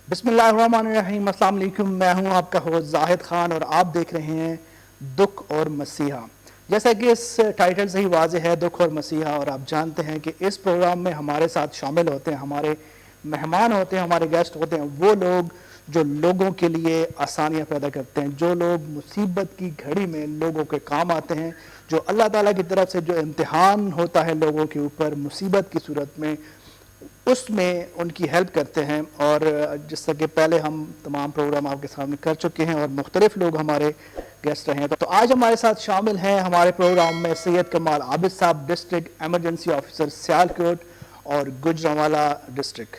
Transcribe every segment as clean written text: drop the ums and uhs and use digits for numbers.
بسم اللہ الرحمن الرحیم، السلام علیکم۔ میں ہوں آپ کا ہوسٹ زاہد خان اور آپ دیکھ رہے ہیں دکھ اور مسیحا۔ جیسا کہ اس ٹائٹل سے ہی واضح ہے، دکھ اور مسیحا، اور آپ جانتے ہیں کہ اس پروگرام میں ہمارے ساتھ شامل ہوتے ہیں، ہمارے مہمان ہوتے ہیں، ہمارے گیسٹ ہوتے ہیں وہ لوگ جو لوگوں کے لیے آسانیاں پیدا کرتے ہیں، جو لوگ مصیبت کی گھڑی میں لوگوں کے کام آتے ہیں، جو اللہ تعالیٰ کی طرف سے جو امتحان ہوتا ہے لوگوں کے اوپر مصیبت کی صورت میں، اس میں ان کی ہیلپ کرتے ہیں۔ اور جس طرح کہ پہلے ہم تمام پروگرام آپ کے سامنے کر چکے ہیں اور مختلف لوگ ہمارے گیسٹ رہے ہیں، تو آج ہمارے ساتھ شامل ہیں ہمارے پروگرام میں سید کمال عابد صاحب، ڈسٹرکٹ ایمرجنسی آفیسر سیالکوٹ اور گوجرانوالا ڈسٹرکٹ۔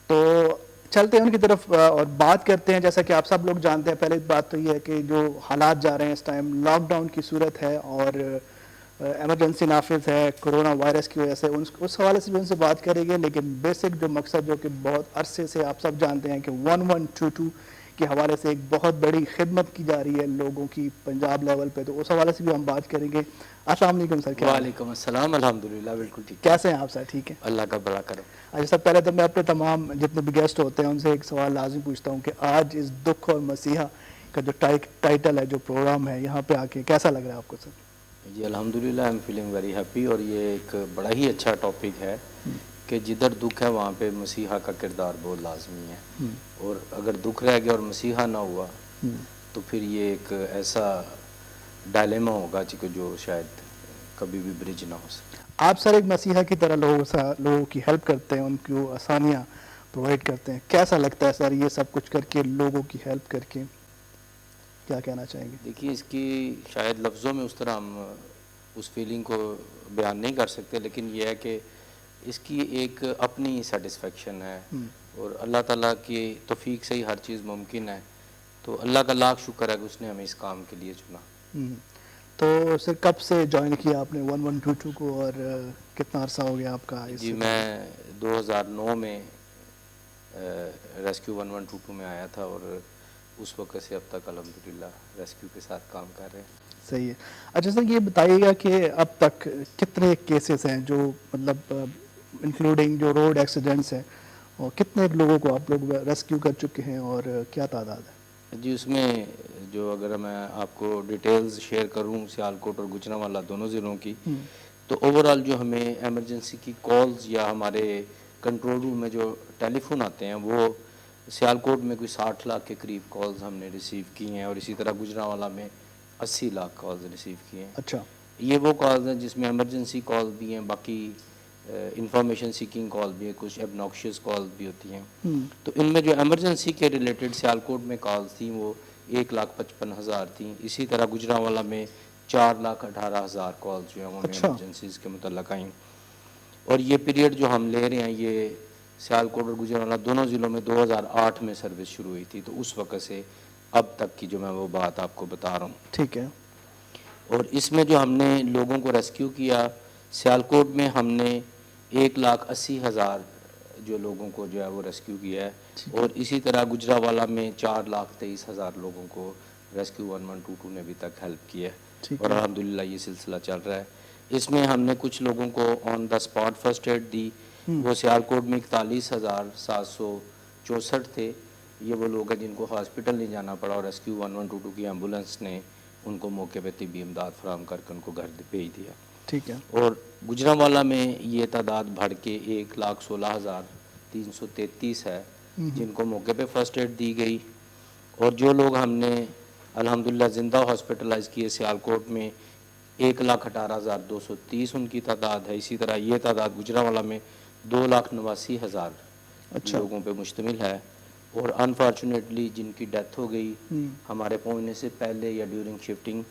تو چلتے ہیں ان کی طرف اور بات کرتے ہیں۔ جیسا کہ آپ سب لوگ جانتے ہیں، پہلے بات تو یہ ہے کہ جو حالات جا رہے ہیں اس ٹائم، لاک ڈاؤن کی صورت ہے اور ایمرجنسی نافذ ہے کرونا وائرس کی وجہ سے، اس حوالے سے بھی ان سے بات کریں گے۔ لیکن بیسک جو مقصد جو کہ بہت عرصے سے آپ سب جانتے ہیں کہ 1122 کے حوالے سے ایک بہت بڑی خدمت کی جا رہی ہے لوگوں کی پنجاب لیول پہ، تو اس حوالے سے بھی ہم بات کریں گے۔ السلام علیکم سر، کیا حال ہے؟ وعلیکم السلام، الحمدللہ بالکل ٹھیک ہے۔ کیسے ہیں آپ سر؟ ٹھیک ہے، اللہ کا بڑا کرم۔ اچھا سر، پہلے تو میں اپنے تمام جتنے بھی گیسٹ ہوتے ہیں ان سے ایک سوال لازم پوچھتا ہوں کہ آج اس دکھ اور مسیحا کا جو ٹائٹل ہے، جو پروگرام ہے، یہاں پہ آ کے کیسا لگ رہا ہے آپ کو سر؟ جی الحمدللہ، I am feeling very happy, اور یہ ایک بڑا ہی اچھا ٹاپک ہے کہ جدھر دکھ ہے وہاں پہ مسیحا کا کردار بہت لازمی ہے، اور اگر دکھ رہ گیا اور مسیحا نہ ہوا تو پھر یہ ایک ایسا ڈائلیما ہوگا جو شاید کبھی بھی برج نہ ہو سکے۔ آپ سر ایک مسیحا کی طرح لوگوں کی ہیلپ کرتے ہیں، ان کو آسانیاں پرووائڈ کرتے ہیں، کیسا لگتا ہے سر یہ سب کچھ کر کے، لوگوں کی ہیلپ کر کے؟ کیا کہنا چاہیں گے؟ دیکھیے، اس کی شاید لفظوں میں اس طرح ہم اس فیلنگ کو بیان نہیں کر سکتے، لیکن یہ ہے کہ اس کی ایک اپنی سیٹسفیکشن ہے، اور اللہ تعالیٰ کی توفیق سے ہی ہر چیز ممکن ہے، تو اللہ کا لاکھ شکر ہے کہ اس نے ہمیں اس کام کے لیے چنا۔ تو سر کب سے جوائن کیا آپ نے 1122 کو، اور کتنا عرصہ ہو گیا آپ کا اس جی سے؟ میں 2009 میں ریسکیو 1122 میں آیا تھا، اور اس وقت سے اب تک الحمدللہ ریسکیو کے ساتھ کام کر رہے ہیں۔ صحیح ہے۔ اچھا سر، یہ بتائیے گا کہ اب تک کتنے کیسز ہیں جو مطلب انکلوڈنگ جو روڈ ایکسیڈنٹس ہیں، اور کتنے لوگوں کو آپ لوگ ریسکیو کر چکے ہیں اور کیا تعداد ہے؟ جی اس میں جو اگر میں آپ کو ڈیٹیلز شیئر کروں سیالکوٹ اور گوجرانوالا دونوں ضلعوں کی، تو اوورآل جو ہمیں ایمرجنسی کی کالز یا ہمارے کنٹرول روم میں جو ٹیلی فون آتے ہیں، وہ سیالکوٹ میں کوئی 60 لاکھ کے قریب کالز ہم نے ریسیو کی ہیں، اور اسی طرح گوجرانوالا میں 80 لاکھ کالز ریسیو کی ہیں۔ اچھا، یہ وہ کالز ہیں جس میں ایمرجنسی کال بھی ہیں، باقی انفارمیشن سیکنگ کال بھی ہے، کچھ ابناکشیس کال بھی ہوتی ہیں۔ تو ان میں جو ایمرجنسی کے ریلیٹڈ سیالکوٹ میں کالز تھیں وہ 1,55,000 تھیں۔ اسی طرح گوجرانوالا میں 4,18,000 کالز جو ہیں وہ ہمیں اچھا، ایمرجنسیز کے متعلق آئیں، اور یہ پیریڈ جو ہم لے رہے ہیں یہ سیالکوٹ اور گوجرانوالا دونوں ضلعوں میں 2008 میں سروس شروع ہوئی تھی، تو اس وقت سے اب تک کی جو میں وہ بات آپ کو بتا رہا ہوں۔ ٹھیک ہے۔ اور اس میں جو ہم نے لوگوں کو ریسکیو کیا، سیالکوٹ میں ہم نے 1,80,000 جو لوگوں کو جو ہے وہ ریسکیو کیا ہے، اور اسی طرح گوجرانوالا میں 4,23,000 لوگوں کو ریسکیو 1122 نے ابھی تک ہیلپ کی ہے، اور الحمدللہ یہ سلسلہ چل رہا ہے۔ اس میں ہم نے کچھ لوگوں کو آن دا اسپاٹ فرسٹ ایڈ دی، وہ سیالکوٹ میں 41,764 تھے۔ یہ وہ لوگ ہیں جن کو ہاسپٹل نہیں جانا پڑا، اور ریسکیو 1122 کی ایمبولینس نے ان کو موقع پہ طبی امداد فراہم کر کے ان کو گھر بھیج دیا۔ ٹھیک ہے۔ اور گوجرانوالا میں یہ تعداد بڑھ کے 1,16,333 ہے جن کو موقع پہ فرسٹ ایڈ دی گئی، اور جو لوگ ہم نے الحمدللہ زندہ ہاسپٹلائز کیے سیالکوٹ میں 1,18,230 ان کی تعداد ہے۔ اسی طرح یہ تعداد گوجرانوالا میں 2,89,000 لوگوں پہ مشتمل ہے، اور انفارچونیٹلی جن کی ڈیتھ ہو گئی ہمارے پہنچنے سے پہلے یا ڈیورنگ شفٹنگ،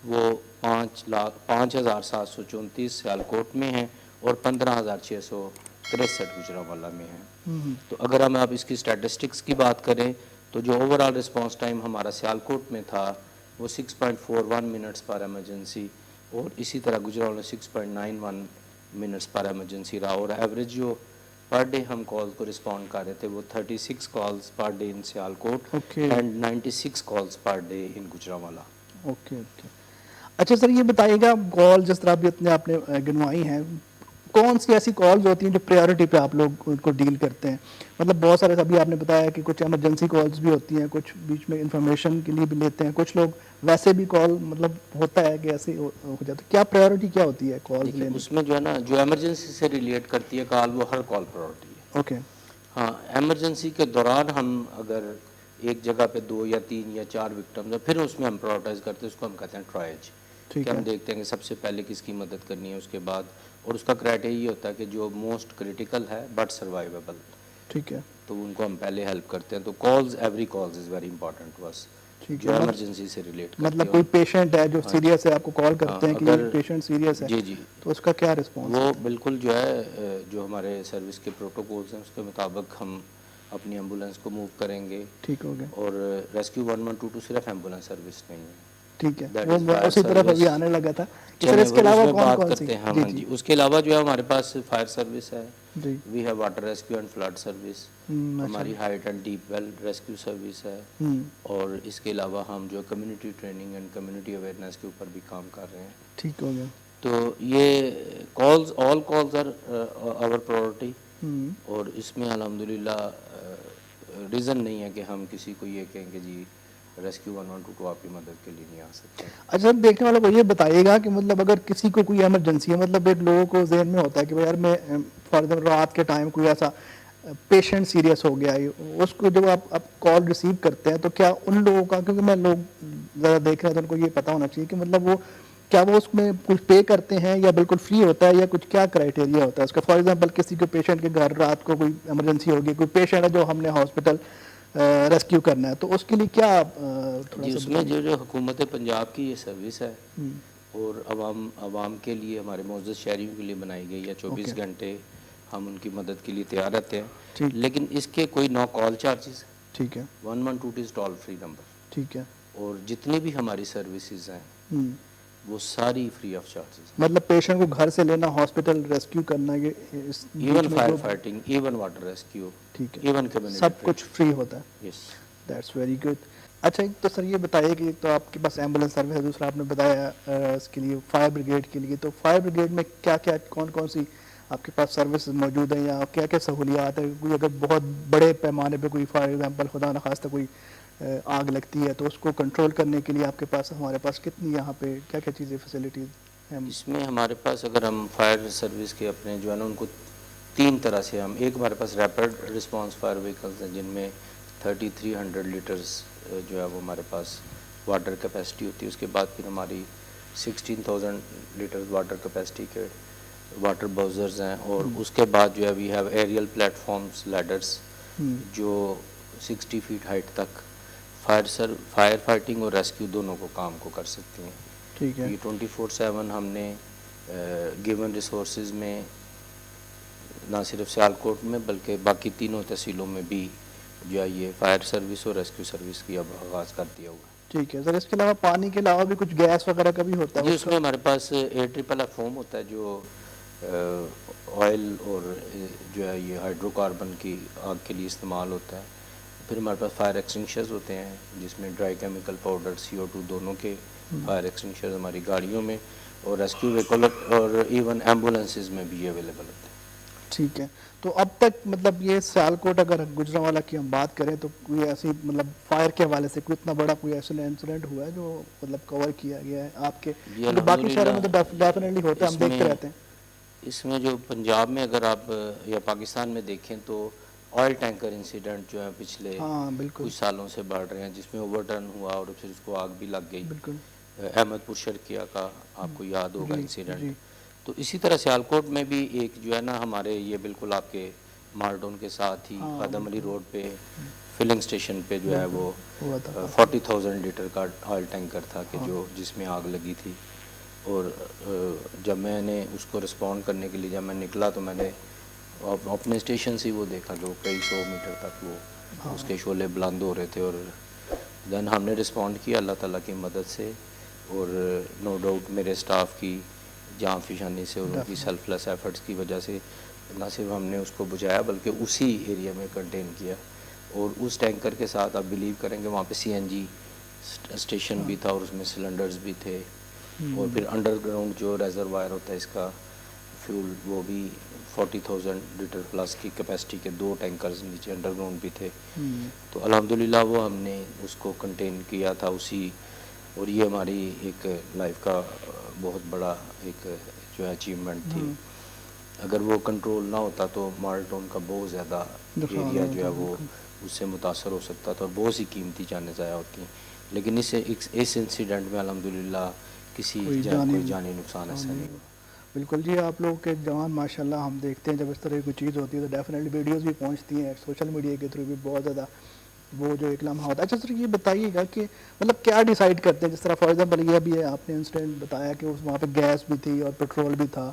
وہ 5,734 سیالکوٹ میں ہیں اور 15,663 گوجرانوالا میں ہیں۔ تو اگر ہم آپ اس کی اسٹیٹسٹکس کی بات کریں تو جو اوورآل رسپانس ٹائم ہمارا سیالکوٹ میں تھا وہ 6.41 منٹس پر ایمرجنسی، اور اسی طرح گوجرانوالا 6.91 منٹس پر ایمرجنسی رہا، اور ایوریج جو پر ڈے ہم کال کو رسپونڈ کر رہے تھے وہ 36 calls per day in Sialkot and 96 calls per day in Gujranwala. Okay. اچھا سر، یہ بتائیے گا کال جس طرح بھی اتنے آپ نے گنوائی ہیں، کون سی ایسی کالز ہوتی ہیں جو پریورٹی پہ آپ لوگ ان کو ڈیل کرتے ہیں؟ مطلب بہت سارے ابھی آپ نے بتایا کہ کچھ ایمرجنسی کالز بھی ہوتی ہیں, کچھ بیچ میں انفارمیشن کے لیے بھی لیتے ہیں, کچھ لوگ ویسے بھی کال مطلب ہوتا ہے کہ ایسے ہو جاتا ہے. کیا پریورٹی کیا ہوتی ہے کالز دیکھیے لینے اس میں جو ہے نا جو ایمرجنسی سے ریلیٹ کرتی ہے کال, وہ ہر کال پرائورٹی ہے. اوکے. ہاں ایمرجنسی کے دوران ہم اگر ایک جگہ پہ 2 یا 3 یا 4 وکٹمز ہیں, پھر اس میں ہم پرائورٹائز کرتے ہیں, اس کو ہم کہتے ہیں ٹرائج, کہ ٹھیک ہے. ہم دیکھتے ہیں کہ سب سے پہلے کس کی مدد کرنی ہے, اس کے بعد, اور اس کا کرائٹیریا یہ ہوتا ہے کہ جو موسٹ کریٹیکل ہے بٹ سروائیویبل, ٹھیک ہے. تو ان کو ہم پہلے ہیلپ کرتے ہیں. تو calls, every calls is very important to us, ٹھیک جو ہے. ایمرجنسی سے ریلیٹ کرتی مطلب ہے. کوئی پیشنٹ ہے جو ہاں جی, سیریس ہے, آپ کو کال ہاں کرتے ہیں کہ اگر پیشنٹ سیریس ہے, جی جی تو اس کا کیا رسپانس وہ ہوتا ہے؟ بالکل جو ہے جو ہمارے سروس کے پروٹوکولز ہیں اس کے مطابق ہم اپنی ایمبولینس کو موو کریں گے. ٹھیک ہو گیا. اور ریسکیو 1122 صرف ایمبولینس سروس نہیں ہے, ٹھیک ہے, دیٹ وہ از میں فائر اسی طرف سروس. ابھی آنے لگا تھا. سر چلیں اس کے اس علاوہ میں کون بات کون سی؟ کرتے ہیں. جی ہاں جی جی, اس کے علاوہ جو ہے ہمارے پاس فائر سروس ہے, جی. We have water rescue and flood service, ماشاء ہماری اللہ. Height and deep well rescue service ہے. اور اس کے علاوہ ہم جو community training and community awareness کے اوپر بھی کام کر رہے ہیں. ٹھیک ہو گیا. تو یہ calls, all calls are our priority. اور اس میں الحمدللہ ریزن نہیں ہے کہ ہم کسی کو یہ کہیں کہ جی ریسکیو 112 کو آپ کی مدد کے لیے نہیں آ سکتے. اچھا سر, دیکھنے والوں کو یہ بتائیے گا کہ مطلب اگر کسی کو کوئی ایمرجنسی ہے, مطلب ایک لوگوں کو ذہن میں ہوتا ہے کہ یار میں فار ایگزامپل رات کے ٹائم کوئی ایسا پیشنٹ سیریس ہو گیا ہے, اس کو جب آپ کال ریسیو کرتے ہیں تو کیا ان لوگوں کا, کیونکہ میں لوگ ذرا دیکھ رہے ہیں تو ان کو یہ پتہ ہونا چاہیے کہ مطلب وہ کیا وہ اس میں کچھ پے کرتے ہیں یا بالکل فری ہوتا ہے, یا کچھ کیا کرائٹیریا ہوتا ہے اس کا؟ فار ایگزامپل کسی کو پیشنٹ کے گھر رات کو کوئی ایمرجنسی ہوگی, کوئی پیشنٹ ہے جو ہم نے ہاسپٹل ریسکیو کرنا ہے, تو اس کے لیے کیا تھوڑا جی سا اس میں بتائیے. جو حکومت پنجاب کی یہ سروس ہے, اور عوام کے لیے, ہمارے معزز شہریوں کے لیے بنائی گئی ہے. 24 گھنٹے ہم ان کی مدد کے لیے تیار رہتے ہیں. ٹھیک. لیکن اس کے کوئی نو کال چارجز, ٹھیک ہے. 112 از ٹول فری نمبر. ٹھیک ہے. اور جتنی بھی ہماری سروسز ہیں وہ ساری فری آف چارجز ہیں. مطلب پیشنٹ کو گھر سے لینا, ہاسپٹل ریسکیو کرنا, یہ اس even fire fighting, even water rescue, ٹھیک ہے, ایون کمیونٹی سب ٹریننگ. کچھ فری ہوتا ہے. یس. That's very good. اچھا ایک تو سر یہ بتائیے کہ ایک تو آپ کے پاس ایمبولینس سروس ہے, دوسرا آپ نے بتایا اس کے لیے فائر بریگیڈ کے لیے, تو فائر بریگیڈ میں کیا کیا, کون کون سی آپ کے پاس سروس موجود ہیں, یا کیا کیا سہولیات ہیں؟ کوئی اگر بہت بڑے پیمانے پہ کوئی فار ایگزامپل خدا نخواستہ کوئی آگ لگتی ہے تو اس کو کنٹرول کرنے کے لیے آپ کے پاس, ہمارے پاس کتنی یہاں پہ کیا کیا چیزیں فیسلٹیز ہیں؟ اس میں ہمارے پاس اگر ہم فائر سروس کے اپنے جو ہے نا ان کو 3 طرح سے ہم, ایک ہمارے پاس ریپڈ رسپانس فائر وہیکلز ہیں جن میں 3300 لیٹرز جو ہے وہ ہمارے پاس واٹر کیپیسٹی ہوتی ہے. اس کے بعد پھر ہماری 16,000 لیٹرز واٹر کیپیسٹی کے واٹر باؤزرز ہیں. اور اس کے بعد جو ہے we have aerial platforms, ladders, جو 60 فیٹ ہائٹ تک فائر فائٹنگ اور ریسکیو دونوں کو کام کو کر سکتی ہیں. ٹھیک ہے. یہ 24/7 ہم نے گیون ریسورسز میں نہ صرف سیالکوٹ میں بلکہ باقی تینوں تحصیلوں میں بھی جو ہے یہ فائر سروس اور ریسکیو سروس کی اب آغاز کر دیا ہوا ہے. ٹھیک ہے سر. اس کے علاوہ پانی کے علاوہ بھی کچھ گیس وغیرہ کا بھی ہوتا ہے؟ جی اس میں ہمارے پاس AFFF فوم ہوتا ہے جو آئل اور جو ہے یہ ہائیڈرو کاربن کی آگ کے لیے استعمال ہوتا ہے. پھر ہمارے پاس فائر ایکسٹنگشرز ہوتے ہیں جس میں ڈرائی کیمیکل پاؤڈر, CO2 دونوں کے فائر ایکسٹنگشرز ہماری گاڑیوں میں, اور ریسکیو وہیکل اور ایون ایمبولینسز میں بھی یہ اویلیبل ہوتے ہیں. ٹھیک ہے. تو اب تک مطلب یہ سیالکوٹ اگر گجرانوالہ کی ہم بات کریں تو کوئی ایسی مطلب فائر کے حوالے سے کوئی اتنا بڑا کوئی ایسا انسیڈنٹ ہوا ہے جو مطلب کور کیا گیا ہے آپ کے؟ کیونکہ باقی شہروں میں تو ڈیفینیٹلی ہوتا ہے, ہم دیکھتے رہتے ہیں. اس میں جو پنجاب میں اگر آپ یا پاکستان میں دیکھیں تو آئل ٹینکر انسیڈنٹ جو ہے پچھلے کچھ سالوں سے بڑھ رہے ہیں, جس میں اوور ٹرن ہوا اور پھر اس کو آگ بھی لگ گئی. بالکل. احمد پور شرقیہ کا آپ کو یاد ہوگا انسیڈنٹ. تو اسی طرح سیالکوٹ میں بھی ایک جو ہے نا ہمارے یہ بالکل آپ کے مارٹون کے ساتھ ہی خادم علی روڈ پہ فلنگ سٹیشن پہ جو ہے وہ 40,000 لیٹر کا آئل ٹینکر تھا کہ جو جس میں آگ لگی تھی. اور جب میں نے اس کو رسپونڈ کرنے کے لیے جب میں نکلا تو میں نے اپنے اسٹیشن سے وہ دیکھا کہ وہ کئی 100 میٹر تک وہ اس کے شعلے بلند ہو رہے تھے. اور دین ہم نے رسپونڈ کیا اللہ تعالیٰ کی مدد سے, اور نو ڈاؤٹ میرے اسٹاف کی جان فشانی سے اور ان کی سیلف لیس ایفرٹس کی وجہ سے نہ صرف ہم نے اس کو بجھایا بلکہ اسی ایریا میں کنٹین کیا. اور اس ٹینکر کے ساتھ آپ بلیو کریں گے وہاں پہ CNG اسٹیشن بھی تھا اور اس میں سلنڈرز بھی تھے. اور پھر انڈر گراؤنڈ جو ریزروائر ہوتا ہے اس کا فیول وہ بھی 40,000 لیٹر پلس کی کیپیسٹی کے 2 ٹینکرز نیچے انڈر گراؤنڈ بھی تھے. تو الحمدللہ وہ ہم نے اس کو کنٹین کیا تھا اسی, اور یہ ہماری ایک لائف کا بہت بڑا ایک جو ہے اچیومنٹ تھی. اگر وہ کنٹرول نہ ہوتا تو مال ٹاؤن کا بہت زیادہ ایریا جو ہے وہ اس سے متاثر ہو سکتا تھا اور بہت سی قیمتی جانیں ضائع ہوتی ہیں. لیکن اس انسیڈنٹ میں الحمدللہ کسی کوئی جانی نقصان ایسا نہیں ہوا. بالکل جی, آپ لوگ کے جوان ماشاءاللہ ہم دیکھتے ہیں جب اس طرح کی کوئی چیز ہوتی ہے تو ڈیفینیٹلی ویڈیوز بھی پہنچتی ہیں سوشل میڈیا کے تھرو بھی بہت زیادہ وہ جو ایک لمحہ ہوتا ہے. اچھا سر یہ بتائیے گا کہ مطلب کیا ڈیسائیڈ کرتے ہیں, جس طرح فار ایگزامپل یہ بھی ہے آپ نے انسیڈنٹ بتایا کہ وہاں پہ گیس بھی تھی اور پیٹرول بھی تھا,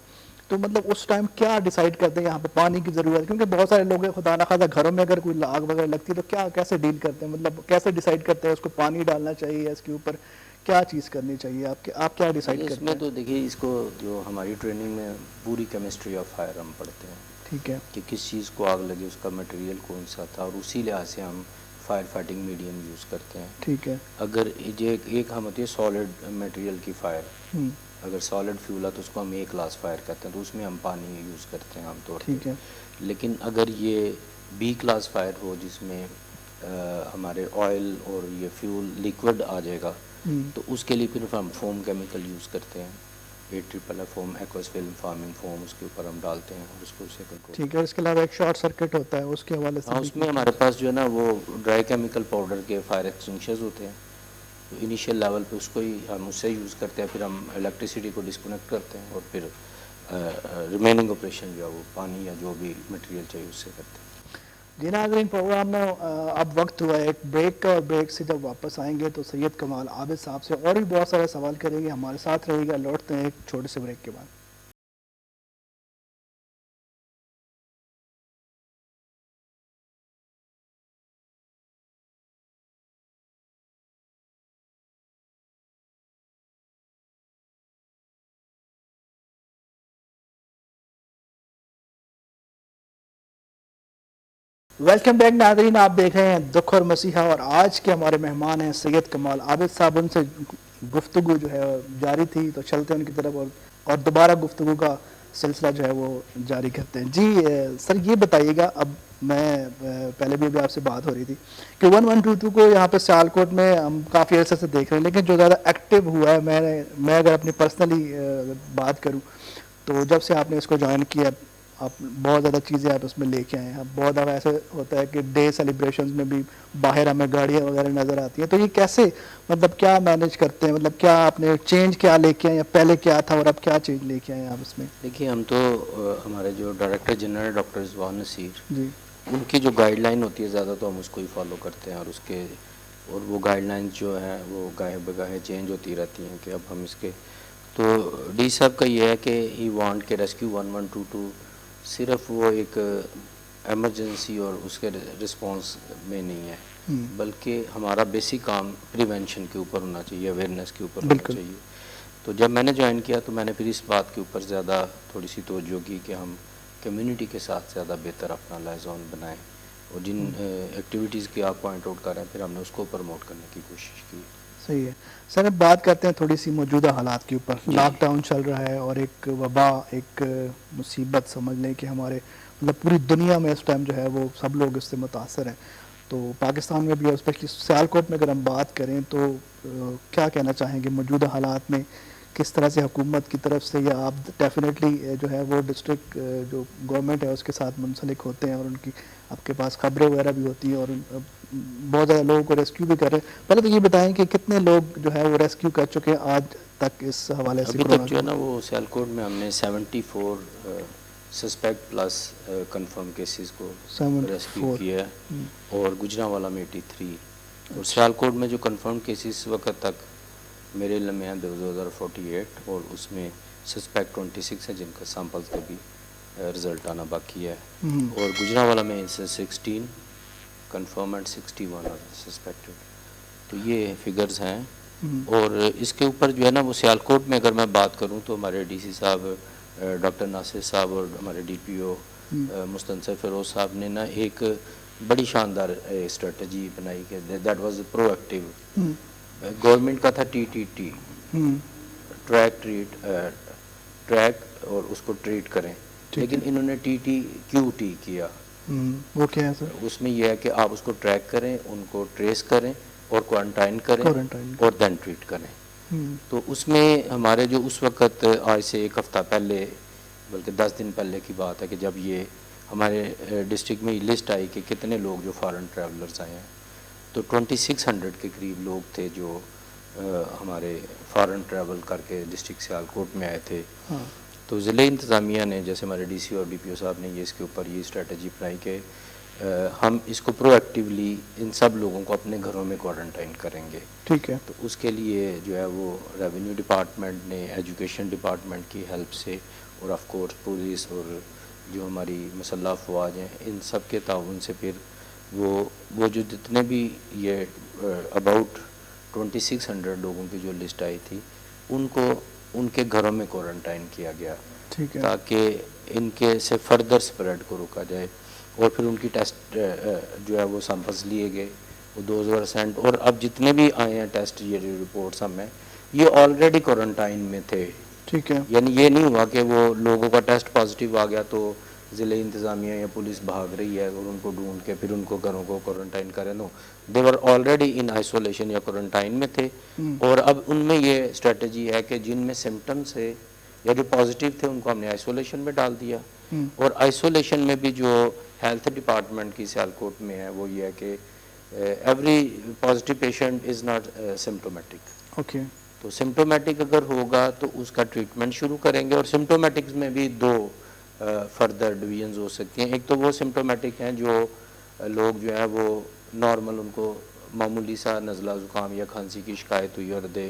تو مطلب اس ٹائم کیا ڈیسائیڈ کرتے ہیں یہاں پہ پانی کی ضرورت, کیونکہ بہت سارے لوگ ہیں خدا نخواستہ گھروں میں اگر کوئی آگ وغیرہ لگتی ہے تو کیا کیسے ڈیل کرتے ہیں, مطلب کیسے ڈیسائیڈ کرتے ہیں اس کو پانی ڈالنا چاہیے یا اس کے اوپر کیا چیز کرنی چاہیے, آپ کیا ڈیسائیڈ کرتے ہیں؟ اس میں تو دیکھیے اس کو جو ہماری ٹریننگ میں پوری کیمسٹری آف فائر ہم پڑھتے ہیں, ٹھیک ہے, کہ کس چیز کو آگ لگی اس کا مٹیریل کون سا تھا, اور اسی لحاظ سے ہم فائر فائٹنگ میڈیم یوز کرتے ہیں. ٹھیک ہے, اگر ایک ہم ہوتی ہے سالڈ مٹیریل کی فائر, اگر سالڈ فیول ہے تو اس کو ہم ایک کلاس فائر کرتے ہیں, تو اس میں ہم پانی یوز کرتے ہیں عام طور پہ. ٹھیک ہے, لیکن اگر یہ بی کلاس فائر ہو جس میں ہمارے آئل اور یہ فیول لیکوڈ آ جائے گا, تو اس کے لیے پھر ہم فوم کیمیکل یوز کرتے ہیں, 8 فوم ایکوس فلم فارمنگ فوم, اس کے اوپر ہم ڈالتے ہیں اور اس کو اسے کنٹرول. ٹھیک ہے, اس کے علاوہ ایک شارٹ سرکٹ ہوتا ہے اس کے حوالے سے. ہاں, اس میں ہمارے پاس جو ہے نا وہ ڈرائی کیمیکل پاؤڈر کے فائر ایکسٹنگشرز ہوتے ہیں, تو انیشیل لیول پہ اس کو ہی ہم اس سے یوز کرتے ہیں, پھر ہم الیکٹریسٹی کو ڈسکنیکٹ کرتے ہیں اور پھر ریمیننگ آپریشن جو ہے وہ پانی یا جو بھی مٹیریل چاہیے اس سے کرتے ہیں. جی ناظرین, پروگرام میں اب وقت ہوا ہے ایک بریک کا, اور بریک سے جب واپس آئیں گے تو سید کمال عابد صاحب سے اور بھی بہت سارے سوال کریں گے. ہمارے ساتھ رہے گا, لوٹتے ہیں ایک چھوٹے سے بریک کے بعد. ویلکم بیک ناظرین, آپ دیکھ رہے ہیں دکھ اور مسیحا, اور آج کے ہمارے مہمان ہیں سید کمال عابد صاحب. ان سے گفتگو جو ہے جاری تھی, تو چلتے ہیں ان کی طرف اور دوبارہ گفتگو کا سلسلہ جو ہے وہ جاری کرتے ہیں. جی سر, یہ بتائیے گا, اب میں پہلے بھی آپ سے بات ہو رہی تھی کہ 1122 کو یہاں پہ سیالکوٹ میں ہم کافی عرصے سے دیکھ رہے ہیں, لیکن جو زیادہ ایکٹیو ہوا ہے, میں اگر اپنی پرسنلی بات کروں تو جب سے آپ نے اس کو جوائن کیا, آپ بہت زیادہ چیزیں آپ اس میں لے کے آئے ہیں. بہت زیادہ ایسے ہوتا ہے کہ ڈے سیلیبریشنز میں بھی باہر ہمیں گاڑیاں وغیرہ نظر آتی ہیں, تو یہ کیسے مطلب کیا مینیج کرتے ہیں, مطلب کیا آپ نے چینج کیا لے کے آئے, یا پہلے کیا تھا اور اب کیا چینج لے کے آئے ہیں آپ اس میں؟ دیکھیے, ہم تو ہمارے جو director general doctor Rizwan Naseer, جی, ان کی جو گائیڈ لائن ہوتی ہے زیادہ تو ہم اس کو ہی فالو کرتے ہیں, اور وہ گائیڈ لائنز جو ہیں وہ گاہے بگاہے چینج ہوتی رہتی ہیں. کہ اب ہم اس کے تو ڈی صاحب کا یہ ہے کہ ہی وانٹ کے ریسکیو 1122 صرف وہ ایک ایمرجنسی اور اس کے رسپانس میں نہیں ہے, بلکہ ہمارا بیسک کام پریونشن کے اوپر ہونا چاہیے, اویئرنیس کے اوپر ہونا چاہیے. تو جب میں نے جوائن کیا تو میں نے پھر اس بات کے اوپر زیادہ تھوڑی سی توجہ کی کہ ہم کمیونٹی کے ساتھ زیادہ بہتر اپنا لائزون بنائیں, اور جن ایکٹیویٹیز کی آپ پوائنٹ آؤٹ کر رہے ہیں پھر ہم نے اس کو پروموٹ کرنے کی کوشش کی. صحیح ہے سر. اب بات کرتے ہیں تھوڑی سی موجودہ حالات کے اوپر. لاک ڈاؤن چل رہا ہے اور ایک وبا, ایک مصیبت سمجھ لیں کہ ہمارے مطلب پوری دنیا میں اس ٹائم جو ہے وہ سب لوگ اس سے متاثر ہیں. تو پاکستان میں بھی, اسپیشلی سیالکوٹ میں اگر ہم بات کریں تو کیا کہنا چاہیں گے موجودہ حالات میں کس طرح سے حکومت کی طرف سے, یا آپ ڈیفینیٹلی جو ہے وہ ڈسٹرکٹ جو گورنمنٹ ہے اس کے ساتھ منسلک ہوتے ہیں اور ان کی آپ کے پاس خبریں وغیرہ بھی ہوتی ہیں اور بہت زیادہ لوگوں کو ریسکیو بھی کر رہے ہیں. پہلے تو یہ بتائیں کہ کتنے لوگ جو ہے وہ ریسکیو کر چکے ہیں آج تک اس حوالے سے؟ ابھی تک جو ہے نا وہ سیالکوٹ میں ہم نے 74 سسپیکٹ پلس کنفرم کیسز کو ریسکیو کیا ہے, اور گجرانوالہ میں 83, اور سیالکوٹ میں جو کنفرم کیسز اس وقت تک میرے علم میں ہیں 2048, اور اس میں سسپیکٹ 26 ہے جن کا سیمپلز کا بھی رزلٹ آنا باقی ہے, اور گجرانوالہ میں 16 کنفرم اینڈ 61 سسپیکٹڈ. تو یہ فگرز ہیں. اور اس کے اوپر جو ہے نا وہ سیالکوٹ میں اگر میں بات کروں تو ہمارے ڈی سی صاحب ڈاکٹر ناصر صاحب اور ہمارے ڈی پی او مستنصر فیروز صاحب نے نا ایک بڑی شاندار اسٹریٹجی بنائی کہ that was pro active. Government کا تھا ٹی ٹی ٹی, ٹریک اور اس کو ٹریٹ کریں. لیکن انہوں نے TTQT کیا. وہ کیا ہے سر؟ اس میں یہ ہے کہ آپ اس کو ٹریک کریں, ان کو ٹریس کریں اور کوارنٹائن کریں اور دین ٹریٹ کریں. تو اس میں ہمارے جو اس وقت آج سے 1 ہفتہ پہلے بلکہ 10 دن پہلے کی بات ہے کہ جب یہ ہمارے ڈسٹرکٹ میں لسٹ آئی کہ کتنے لوگ جو فارن ٹریولرز آئے ہیں, تو 2600 کے قریب لوگ تھے جو ہمارے فارن ٹریول کر کے ڈسٹرکٹ سیالکوٹ میں آئے تھے. تو ضلع انتظامیہ نے, جیسے ہمارے DC اور DPO صاحب نے یہ اس کے اوپر یہ اسٹریٹجی اپنائی کہ ہم اس کو پرو ایکٹیولی ان سب لوگوں کو اپنے گھروں میں کوارنٹائن کریں گے. ٹھیک ہے. تو اس کے لیے جو ہے وہ ریونیو ڈپارٹمنٹ نے ایجوکیشن ڈپارٹمنٹ کی ہیلپ سے اور آف کورس پولیس اور جو ہماری مسلح افواج ہیں ان سب کے تعاون سے پھر وہ جو جتنے بھی یہ اباؤٹ 2600 لوگوں کی جو لسٹ آئی تھی ان کو ان کے گھروں میں کوارنٹائن کیا گیا تاکہ ان کے سے فردر سپریڈ کو روکا جائے. اور پھر ان کی ٹیسٹ جو ہے وہ سیمپلز لیے گئے, وہ 2000 اور اب جتنے بھی آئے ہیں ٹیسٹ یہ رپورٹس ہمیں یہ آلریڈی کوارنٹائن میں تھے. ٹھیک ہے. یعنی یہ نہیں ہوا کہ وہ لوگوں کا ٹیسٹ پازیٹیو آ گیا تو ضلع انتظامیہ یا پولیس بھاگ رہی ہے اور ان کو ڈھونڈ کے پھر ان کو گھروں کو کوارنٹائن کرے. نو, دے ور آلریڈی ان آئسولیشن یا کوارنٹائن میں تھے. اور اب ان میں یہ اسٹریٹجی ہے کہ جن میں سمٹمس ہے یا جو پازیٹیو تھے ان کو ہم نے آئسولیشن میں ڈال دیا. اور آئسولیشن میں بھی جو ہیلتھ ڈپارٹمنٹ کی سیالکوٹ میں ہے وہ یہ ہے کہ every positive patient is not symptomatic. Okay. تو سمپٹومیٹک اگر ہوگا تو اس کا ٹریٹمنٹ شروع کریں گے. اور سمپٹومیٹکس میں بھی 2 فردر ڈویژنز ہو سکتی ہیں. ایک تو وہ سمپٹومیٹک ہیں جو لوگ جو ہیں وہ نارمل ان کو معمولی سا نزلہ زکام یا کھانسی کی شکایت ہوئی اور دے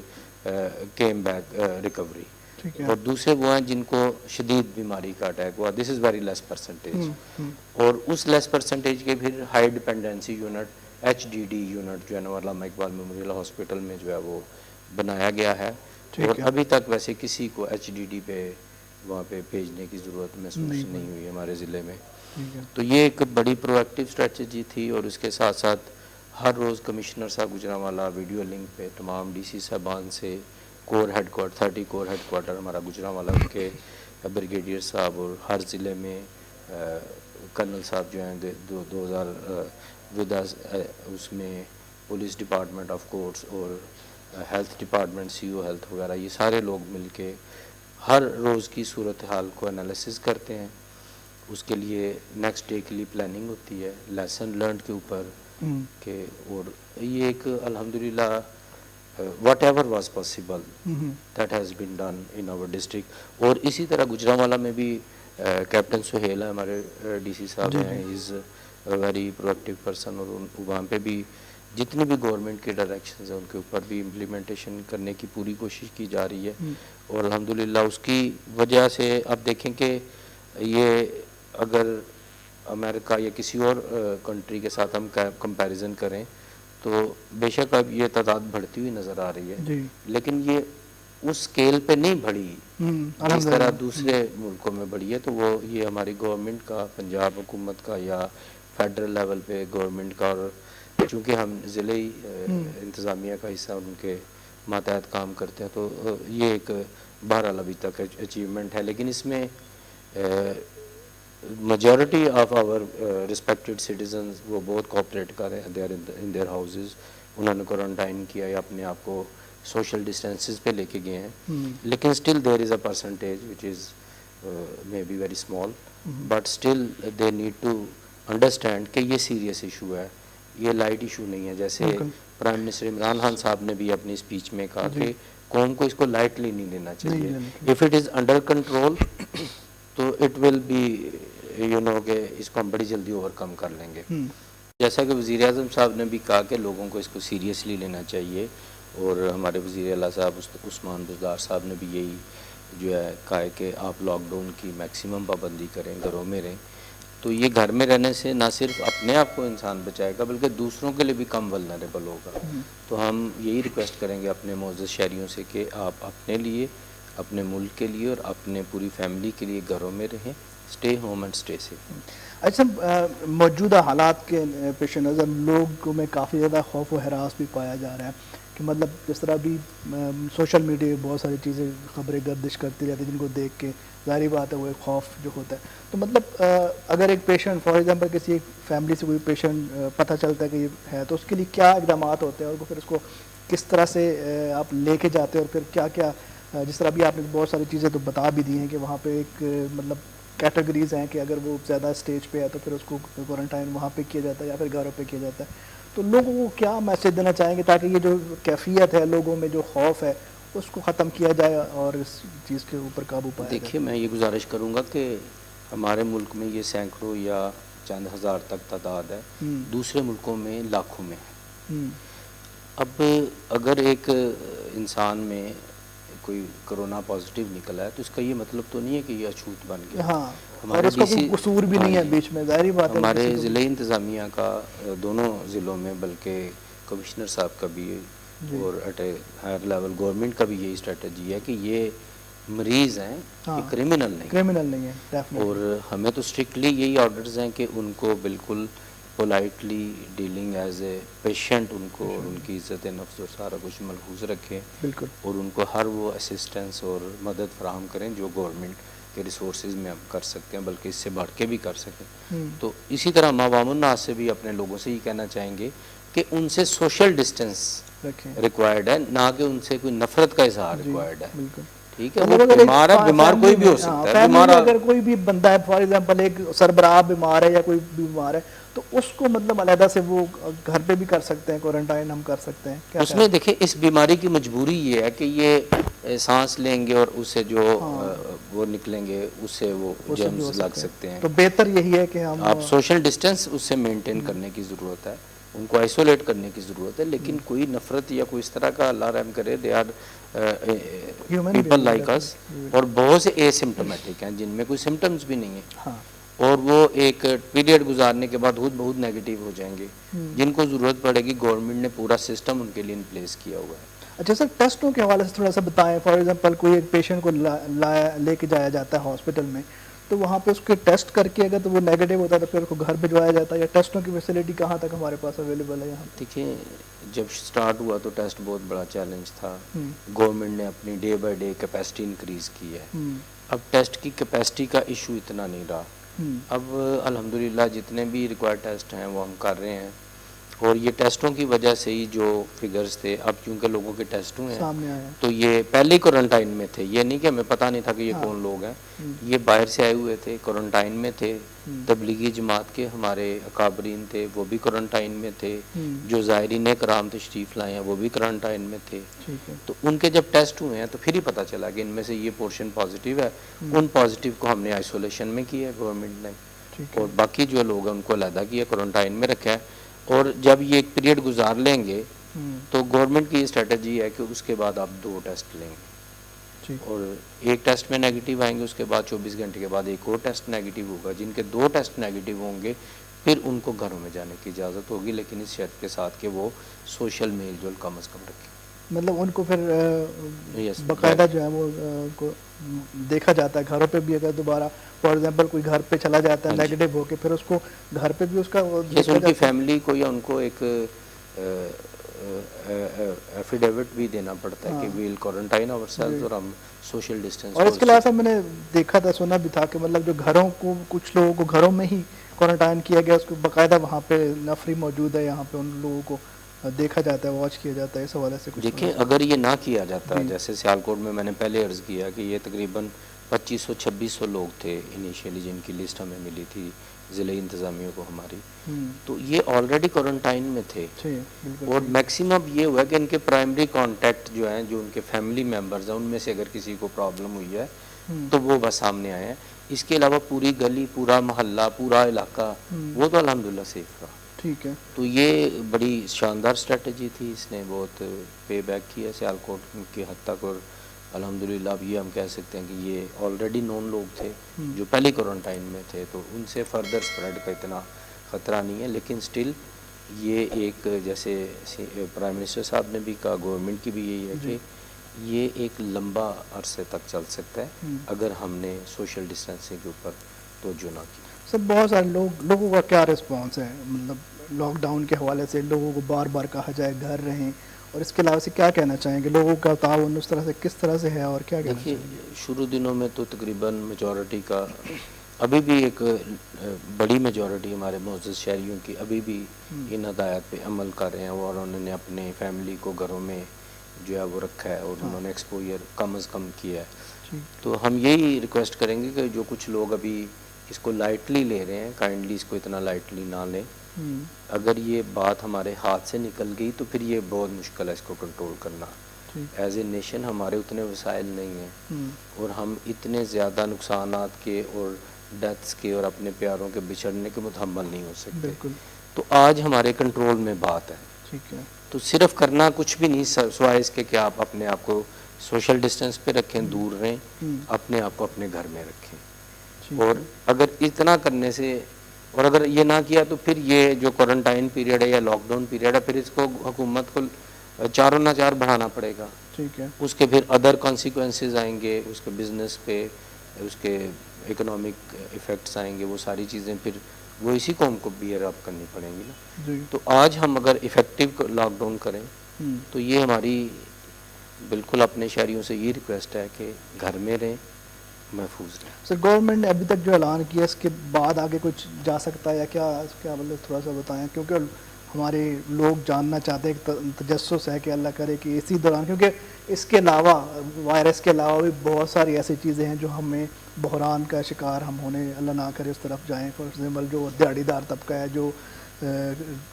کیم بیک ریکوری. اور دوسرے وہ ہیں جن کو شدید بیماری کا اٹیک ہوا. دس از ویری لیس پرسنٹیج. اور اس لیس پرسنٹیج کے پھر high dependency unit HDD unit جو ہے نا علامہ اقبال میموریل ہاسپٹل میں جو ہے وہ بنایا گیا ہے. اور ابھی تک ویسے کسی کو HDD پہ وہاں پہ بھیجنے کی ضرورت محسوس نہیں ہوئی ہمارے ضلع میں. تو یہ ایک بڑی پرو ایکٹیو اسٹریٹجی تھی. اور اس کے ساتھ ساتھ ہر روز کمشنر صاحب گوجرانوالہ ویڈیو لنک پہ تمام DC صاحبان سے کور ہیڈ کوارٹر 30 کور ہیڈ کوارٹر ہمارا گوجرانوالہ کے بریگیڈیئر صاحب اور ہر ضلع میں کرنل صاحب جو ہیں 2000 اس میں پولیس ڈپارٹمنٹ آف کورس اور ہیلتھ ڈپارٹمنٹ CO ہیلتھ وغیرہ یہ سارے لوگ مل کے ہر روز کی صورتحال کو انالیسس کرتے ہیں. اس کے لیے نیکسٹ ڈے کے لیے پلاننگ ہوتی ہے لیسن لرنڈ کے اوپر کہ اور یہ ایک الحمدللہ whatever was possible that has been done in our district. اور اسی طرح گوجرانوالہ میں بھی کیپٹن سہیل ہے ہمارے DC صاحب ہیں, از ویری پرویکٹیو پرسن. اور وہاں پہ بھی جتنی بھی گورنمنٹ کے ڈائریکشنز ہیں ان کے اوپر بھی امپلیمنٹیشن کرنے کی پوری کوشش کی جا رہی ہے. اور الحمدللہ اس کی وجہ سے اب دیکھیں کہ یہ اگر امریکہ یا کسی اور کنٹری کے ساتھ ہم کمپیریزن کریں تو بے شک اب یہ تعداد بڑھتی ہوئی نظر آ رہی ہے. لیکن یہ اس اسکیل پہ نہیں بڑھی جس طرح دوسرے ملکوں میں بڑھی ہے. تو وہ یہ ہماری گورنمنٹ کا, پنجاب حکومت کا یا فیڈرل لیول پہ گورنمنٹ کا, اور چونکہ ہم ضلعی انتظامیہ کا حصہ ان کے ماتحت کام کرتے ہیں تو یہ ایک بہرحال ابھی تک اچیومنٹ ہے. لیکن اس میں majority of our respected citizens وہ بہت کوآپریٹ کر رہے ہیں. They are in their houses. انہوں نے کوارنٹائن کیا یا اپنے آپ کو سوشل ڈسٹینسز پہ لے کے گئے ہیں. لیکن still there is a percentage which is may be very small but still they need to understand کہ یہ سیریس ایشو ہے, یہ لائٹ ایشو نہیں ہے. جیسے پرائم منسٹر عمران خان صاحب نے بھی اپنی اسپیچ میں کہا کہ قوم کو اس کو لائٹلی نہیں لینا چاہیے. If it is under control تو اٹ ول بی کہ اس کو ہم بڑی جلدی اوور کم کر لیں گے. جیسا کہ وزیر اعظم صاحب نے بھی کہا کہ لوگوں کو اس کو سیریسلی لینا چاہیے. اور ہمارے وزیر اعلیٰ صاحب عثمان بزدار صاحب نے بھی یہی جو ہے کہا ہے کہ آپ لاک ڈاؤن کی میکسیمم پابندی کریں, گھروں میں رہیں. تو یہ گھر میں رہنے سے نہ صرف اپنے آپ کو انسان بچائے گا بلکہ دوسروں کے لیے بھی کم ولنریبل ہوگا. تو ہم یہی ریکویسٹ کریں گے اپنے معزز شہریوں سے کہ آپ اپنے لیے, اپنے ملک کے لیے اور اپنے پوری فیملی کے لیے گھروں میں رہیں. Stay home and stay safe. اچھا, موجودہ حالات کے پیش نظر لوگوں میں کافی زیادہ خوف و ہراس بھی پایا جا رہا ہے. کہ مطلب جس طرح بھی سوشل میڈیا بہت ساری چیزیں خبریں گردش کرتی رہتی ہیں جن کو دیکھ کے ظاہری بات ہے وہ ایک خوف جو ہوتا ہے. تو مطلب اگر ایک پیشنٹ فار ایگزامپل کسی ایک فیملی سے کوئی پیشنٹ پتہ چلتا ہے کہ یہ ہے تو اس کے لیے کیا اقدامات ہوتے ہیں اور پھر اس کو کس طرح سے آپ لے کے جاتے ہیں اور پھر کیا کیا جس طرح بھی آپ نے بہت ساری چیزیں تو بتا بھی دی ہیں کہ وہاں پہ ایک مطلب کیٹیگریز ہیں کہ اگر وہ زیادہ اسٹیج پہ ہے تو پھر اس کو کوارنٹائن وہاں پہ کیا جاتا ہے یا پھر گھروں پہ کیا جاتا ہے. تو لوگوں کو کیا میسج دینا چاہیں گے تاکہ یہ جو کیفیت ہے لوگوں میں جو خوف ہے اس کو ختم کیا جائے اور اس چیز کے اوپر قابو پایا جائے؟ دیکھیے میں یہ گزارش کروں گا کہ ہمارے ملک میں یہ سینکڑوں یا چند ہزار تک تعداد ہے، دوسرے ملکوں میں لاکھوں میں ہے. اب اگر ایک انسان میں کوئی کرونا پازیٹیو نکلا ہے تو اس کا یہ مطلب تو نہیں ہے کہ یہ اچھوت بن گیا. ہاں اور اس کا کوئی قصور بھی نہیں ہے بیچ میں، ظاہری بات ہے. ہمارے ضلع انتظامیہ کا دونوں ضلعوں میں بلکہ کمشنر صاحب کا بھی اور at a higher level government کا بھی یہی اسٹریٹجی ہے کہ یہ مریض ہیں، یہ کرمنل نہیں ہے. اور ہمیں تو اسٹرکٹلی یہی آرڈرز ہیں کہ ان کو بالکل politely dealing as a patient ان کو اور ان کی عزت نفس اور سارا کچھ ملحوظ رکھیں بالکل اور ان کو ہر وہ اسسٹنس اور مدد فراہم کریں جو گورنمنٹ کے ریسورسز میں ہم کر سکتے ہیں، بلکہ اس سے بڑھ کے بھی کر سکیں. تو اسی طرح ہم عوام الناس سے بھی اپنے لوگوں سے یہ کہنا چاہیں گے کہ ان سے سوشل ڈسٹینس ریکوائرڈ ہے، نہ کہ ان سے کوئی نفرت کا اظہار ریکوائرڈ ہے. ٹھیک ہے، وہ بیمار ہے، بیمار کوئی بھی ہو سکتا ہے. بیمار اگر کوئی بھی بندہ ہے فار ایگزامپل ایک سربراہ بیمار ہے یا کوئی بھی بیمار ہے تو اس کو مطلب علیحدہ سے وہ گھر پہ بھی کر سکتے ہیں، کوارنٹائن ہم کر سکتے ہیں. اس میں دیکھیں اس بیماری کی مجبوری یہ ہے کہ یہ سانس لیں گے اور اس سے جو وہ نکلیں گے اس سے وہ جرمز لگ سکتے ہیں. تو بہتر یہی ہے کہ ہم آپ سوشل ڈسٹینس اس سے مینٹین کرنے کی ضرورت ہے، ان کو آئسولیٹ کرنے کی ضرورت ہے. لیکن کوئی نفرت یا کوئی اس طرح کا اللہ رحم کرے، دے آر پیپل لائک اس، اور بہت سے اے سمپٹومیٹک ہیں جن میں کوئی سمٹمز بھی نہیں ہیں اور وہ ایک پیریڈ گزارنے کے بعد بہت نیگیٹو ہو جائیں گے، جن کو ضرورت پڑے گی. گورنمنٹ نے پورا سسٹم ان کے لیے ان پلیس کیا ہوا ہے. اچھا سر، ٹیسٹوں کے حوالے سے تھوڑا سا بتائیں. فار ایگزامپل کوئی ایک پیشنٹ کو لے کے جایا جاتا ہے ہاسپٹل میں تو وہاں پہ اس کے ٹیسٹ کر کے اگر تو وہ نیگیٹو ہوتا ہے تو پھر اس کو گھر بھجوایا جاتا ہے، یا ٹیسٹوں کی فیسلٹی کہاں تک ہمارے پاس اویلیبل ہے یہاں؟ دیکھیں جب سٹارٹ ہوا تو ٹیسٹ بہت بڑا چیلنج تھا. گورنمنٹ نے اپنی day by day capacity increase کی ہے. اب ٹیسٹ کی کیپیسٹی کا ایشو اتنا نہیں رہا. اب الحمدللہ جتنے بھی ریکوائرڈ ٹیسٹ ہیں وہ ہم کر رہے ہیں اور یہ ٹیسٹوں کی وجہ سے ہی جو فگرز تھے، اب کیونکہ لوگوں کے ٹیسٹ ہوئے ہیں تو یہ پہلے کوارنٹائن میں تھے. یہ نہیں کہ ہمیں پتہ نہیں تھا کہ یہ کون لوگ ہیں، یہ باہر سے آئے ہوئے تھے، کوارنٹائن میں تھے. تبلیغی جماعت کے ہمارے اکابرین تھے وہ بھی کوارنٹائن میں تھے، جو زائرین کرام تشریف لائے ہیں وہ بھی کوارنٹائن میں تھے. تو ان کے جب ٹیسٹ ہوئے ہیں تو پھر ہی پتہ چلا کہ ان میں سے یہ پورشن پازیٹیو ہے. ان پازیٹیو کو ہم نے آئسولیشن میں کیا ہے گورنمنٹ نے، اور باقی جو لوگ ہیں ان کو علیحدہ کیا، کوارنٹائن میں رکھا ہے. اور جب یہ ایک پیریڈ گزار لیں گے تو گورنمنٹ کی یہ اسٹریٹجی ہے کہ اس کے بعد آپ 2 ٹیسٹ لیں گے اور ایک ٹیسٹ میں نیگیٹو آئیں گے، اس کے بعد 24 گھنٹے کے بعد ایک اور ٹیسٹ نیگیٹو ہوگا. جن کے 2 ٹیسٹ نیگیٹو ہوں گے پھر ان کو گھروں میں جانے کی اجازت ہوگی، لیکن اس شرط کے ساتھ کہ وہ سوشل میل جول کم از کم رکھیں. مطلب ان کو پھر باقاعدہ جو ہے وہ کو دیکھا جاتا ہے گھروں پہ بھی. اگر دوبارہ فار ایگزامپل کوئی گھر پہ چلا جاتا ہے نیگیٹو ہو کے پھر اس کو گھر پہ بھی اس کا ان کی فیملی کو یا ان کو ایک ایفیڈیوٹ بھی دینا پڑتا ہے کہ ویل کوارنٹائن آور سیلز اور ہم سوشل ڈسٹینس. اور اس کے علاوہ میں نے دیکھا تھا، سنا بھی تھا کہ مطلب جو گھروں کو کچھ لوگوں کو گھروں میں ہی کوارنٹائن کیا گیا، اس کو باقاعدہ وہاں پہ نفری موجود ہے، یہاں پہ ان لوگوں کو دیکھا جاتا ہے، واچ کیا جاتا ہے. اس حوالے سے دیکھیں اگر یہ نہ کیا جاتا، جیسے سیالکوٹ میں نے پہلے عرض کیا کہ یہ تقریباً 2500-2600 لوگ تھے انیشیلی جن کی لسٹ ہمیں ملی تھی ضلعی انتظامیہ کو ہماری، تو یہ آلریڈی کوارنٹائن میں تھے. اور میکسیمم یہ ہوا کہ ان کے پرائمری کانٹیکٹ جو ہیں، جو ان کے فیملی ممبرز ہیں، ان میں سے اگر کسی کو پرابلم ہوئی ہے تو وہ بس سامنے آئے ہیں. اس کے علاوہ پوری گلی، پورا محلہ، پورا علاقہ وہ تو الحمدللہ سیف رہا. ٹھیک ہے. تو یہ بڑی شاندار اسٹریٹجی تھی، اس نے بہت پے بیک کیا سیالکوٹ کی حد تک. اور الحمدللہ اب یہ ہم کہہ سکتے ہیں کہ یہ آلریڈی نون لوگ تھے جو پہلے کوارنٹائن میں تھے، تو ان سے فردر اسپریڈ کا اتنا خطرہ نہیں ہے. لیکن سٹل یہ ایک، جیسے پرائم منسٹر صاحب نے بھی کہا، گورنمنٹ کی بھی یہی ہے کہ یہ ایک لمبا عرصے تک چل سکتا ہے اگر ہم نے سوشل ڈسٹینسنگ کے اوپر توجہ نہ کی. سر بہت سارے لوگوں کا کیا رسپانس ہے؟ مطلب لاک ڈاؤن کے حوالے سے لوگوں کو بار بار کہا جائے گھر رہیں اور اس کے علاوہ سے کیا کہنا چاہیں گے؟ لوگوں کا تعاون اس طرح سے کس طرح سے ہے اور کیا کہنا دیکھیے چاہیں گے؟ شروع دنوں میں تو تقریباً میجورٹی کا ابھی بھی ایک بڑی میجورٹی ہمارے معزز شہریوں کی ابھی بھی ان ہدایات پہ عمل کر رہے ہیں اور انہوں نے اپنے فیملی کو گھروں میں جو ہے وہ رکھا ہے اور انہوں نے ایکسپوجر کم از کم کیا ہے. تو ہم یہی ریکویسٹ کریں گے کہ جو کچھ لوگ ابھی اس کو لائٹلی لے رہے ہیں کائنڈلی اس کو اتنا لائٹلی نہ لیں. اگر یہ بات ہمارے ہاتھ سے نکل گئی تو پھر یہ بہت مشکل ہے اس کو کنٹرول کرنا. ایز اے نیشن ہمارے اتنے وسائل نہیں ہیں اور ہم اتنے زیادہ نقصانات کے اور ڈیتھس کے اور اپنے پیاروں کے بچھڑنے کے متحمل نہیں ہو سکتے. بالکل. تو آج ہمارے کنٹرول میں بات ہے. ٹھیک ہے. تو صرف کرنا کچھ بھی نہیں سوائے اس کے کہ آپ اپنے آپ کو سوشل ڈسٹینس پہ رکھیں, دور رہیں, اپنے آپ کو اپنے گھر میں رکھیں. اور اگر اتنا کرنے سے اور اگر یہ نہ کیا تو پھر یہ جو کوارنٹائن پیریڈ ہے یا لاک ڈاؤن پیریڈ ہے پھر اس کو حکومت کو چاروں نہ چار بڑھانا پڑے گا. ٹھیک ہے. اس کے پھر ادر کانسیکوینسز آئیں گے, اس کے بزنس پہ, اس کے اکنامک ایفیکٹس آئیں گے, وہ ساری چیزیں پھر وہ اسی قوم کو بیئر اپ کرنی پڑیں گی نا. تو آج ہم اگر افیکٹو لاک ڈاؤن کریں تو یہ ہماری بالکل اپنے شہریوں سے یہ ریکویسٹ ہے کہ گھر میں رہیں, محفوظ رہیں. سر گورنمنٹ نے ابھی تک جو اعلان کیا اس کے بعد آگے کچھ جا سکتا ہے یا کیا مطلب تھوڑا سا بتائیں, کیونکہ ہمارے لوگ جاننا چاہتے ہیں, ایک تجسس ہے کہ اللہ کرے کہ اسی دوران, کیونکہ اس کے علاوہ وائرس کے علاوہ بھی بہت ساری ایسی چیزیں ہیں جو ہمیں بحران کا شکار ہم ہونے اللہ نہ کرے اس طرف جائیں. فار ایگزامپل جو دیہڑی دار طبقہ ہے, جو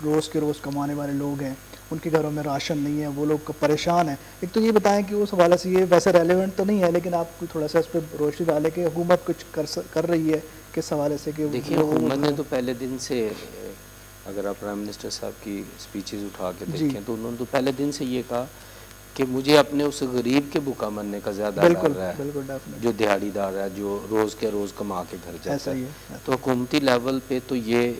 روز کے روز کمانے والے لوگ ہیں, ان کے گھروں میں راشن نہیں ہے, وہ لوگ پریشان ہیں. ایک تو یہ بتائیں کہ اس حوالے سے یہ ویسے ریلیونٹ تو نہیں ہے لیکن آپ کو تھوڑا سا اس پہ روشنی ڈالیں کہ حکومت کچھ کر رہی ہے کس حوالے سے کہ دیکھیے حکومت نے تو پہلے دن سے, اگر آپ پرائم منسٹر صاحب کی سپیچز اٹھا کے دیکھیں تو انہوں نے تو پہلے دن سے یہ کہا کہ مجھے اپنے اس غریب کے بھوکا مرنے کا زیادہ ڈر رہا ہے جو دیہڑی دار ہے, جو روز کے روز کما کے گھر جاتا ہے. تو حکومتی لیول پہ تو یہ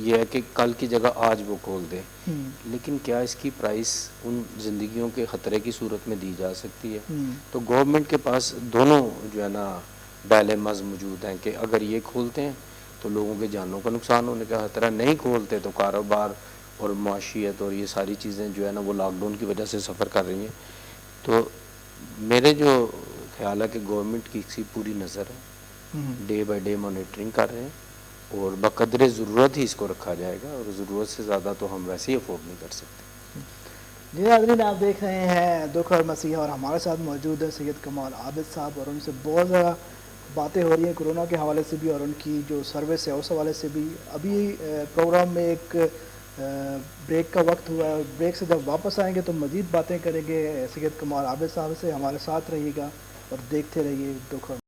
ہے کہ کل کی جگہ آج وہ کھول دے, لیکن کیا اس کی پرائس ان زندگیوں کے خطرے کی صورت میں دی جا سکتی ہے؟ تو گورنمنٹ کے پاس دونوں جو ہے نا ڈائلیماز موجود ہیں کہ اگر یہ کھولتے ہیں تو لوگوں کے جانوں کا نقصان ہونے کا خطرہ, نہیں کھولتے تو کاروبار اور معاشیت اور یہ ساری چیزیں جو ہے نا وہ لاک ڈاؤن کی وجہ سے سفر کر رہی ہیں. تو میرے جو خیال ہے کہ گورنمنٹ کی اسی پوری نظر ہے, ڈے بائی ڈے مانیٹرنگ کر رہے ہیں اور بقدر ضرورت ہی اس کو رکھا جائے گا, اور ضرورت سے زیادہ تو ہم ویسے ہی افورڈ نہیں کر سکتے. جی ناظرین, آپ دیکھ رہے ہیں دکھ اور مسیحا, اور ہمارے ساتھ موجود ہے سید کمال عابد صاحب, اور ان سے بہت زیادہ باتیں ہو رہی ہیں کورونا کے حوالے سے بھی اور ان کی جو سروس ہے اس حوالے سے بھی. ابھی پروگرام میں ایک بریک کا وقت ہوا ہے, بریک سے جب واپس آئیں گے تو مزید باتیں کریں گے سید کمال عابد صاحب سے. ہمارے ساتھ رہیے گا اور دیکھتے رہیے دکھ اور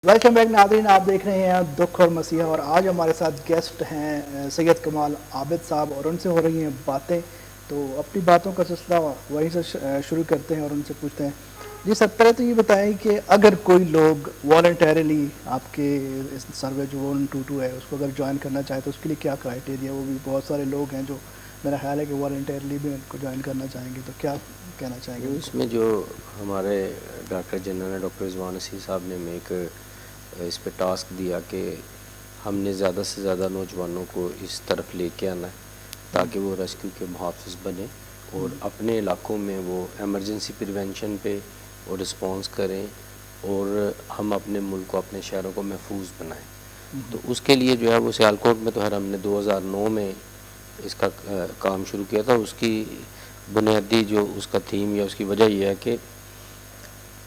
ویلکم بیک. ناظرین, آپ دیکھ رہے ہیں دکھ اور مسیحا, اور آج ہمارے ساتھ گیسٹ ہیں سید کمال عابد صاحب, اور ان سے ہو رہی ہیں باتیں. تو اپنی باتوں کا سلسلہ وہیں سے شروع کرتے ہیں اور ان سے پوچھتے ہیں. جی سر, پہلے تو یہ بتائیں کہ اگر کوئی لوگ والنٹیرلی آپ کے سروے جو 122 ہے اس کو اگر جوائن کرنا چاہے تو اس کے لیے کیا کرائٹیریا؟ وہ بھی بہت سارے لوگ ہیں جو میرا خیال ہے کہ والنٹیرلی بھی ان کو جوائن کرنا چاہیں گے, تو کیا کہنا چاہیں گے؟ اس میں جو ہمارے ڈاکٹر جنرل ڈاکٹر رضوان حسین صاحب نے ہمیں ایک اس پہ ٹاسک دیا کہ ہم نے زیادہ سے زیادہ نوجوانوں کو اس طرف لے کے آنا ہے تاکہ وہ ریسکیو کے محافظ بنیں اور اپنے علاقوں میں وہ ایمرجنسی پریونشن پہ وہ رسپانس کریں اور ہم اپنے ملک کو, اپنے شہروں کو محفوظ بنائیں. تو اس کے لیے جو ہے وہ سیالکوٹ میں تو ہم نے 2009 میں اس کا کام شروع کیا تھا. اس کی بنیادی جو اس کا تھیم یا اس کی وجہ یہ ہے کہ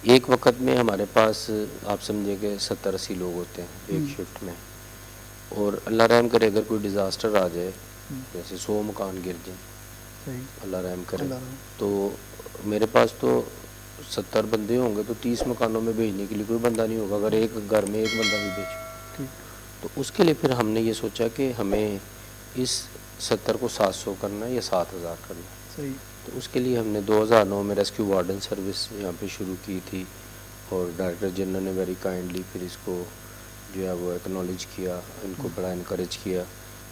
ایک وقت میں ہمارے پاس آپ سمجھے کہ 70-80 لوگ ہوتے ہیں ایک شفٹ میں, اور اللہ رحم کرے اگر کوئی ڈیزاسٹر آ جائے جیسے 100 مکان گر جائیں, اللہ رحم کرے, تو میرے پاس تو 70 بندے ہوں گے تو 30 مکانوں میں بھیجنے کے لیے کوئی بندہ نہیں ہوگا اگر ایک گھر میں ایک بندہ بھی بھیجو. تو اس کے لیے پھر ہم نے یہ سوچا کہ ہمیں اس 70 کو 700 کرنا ہے یا 7000 کرنا ہے. تو اس کے لیے ہم نے 2009 میں ریسکیو وارڈن سروس یہاں پہ شروع کی تھی, اور ڈائریکٹر جنرل نے ویری کائنڈلی پھر اس کو جو ہے وہ ایکنالج کیا, ان کو بڑا انکریج کیا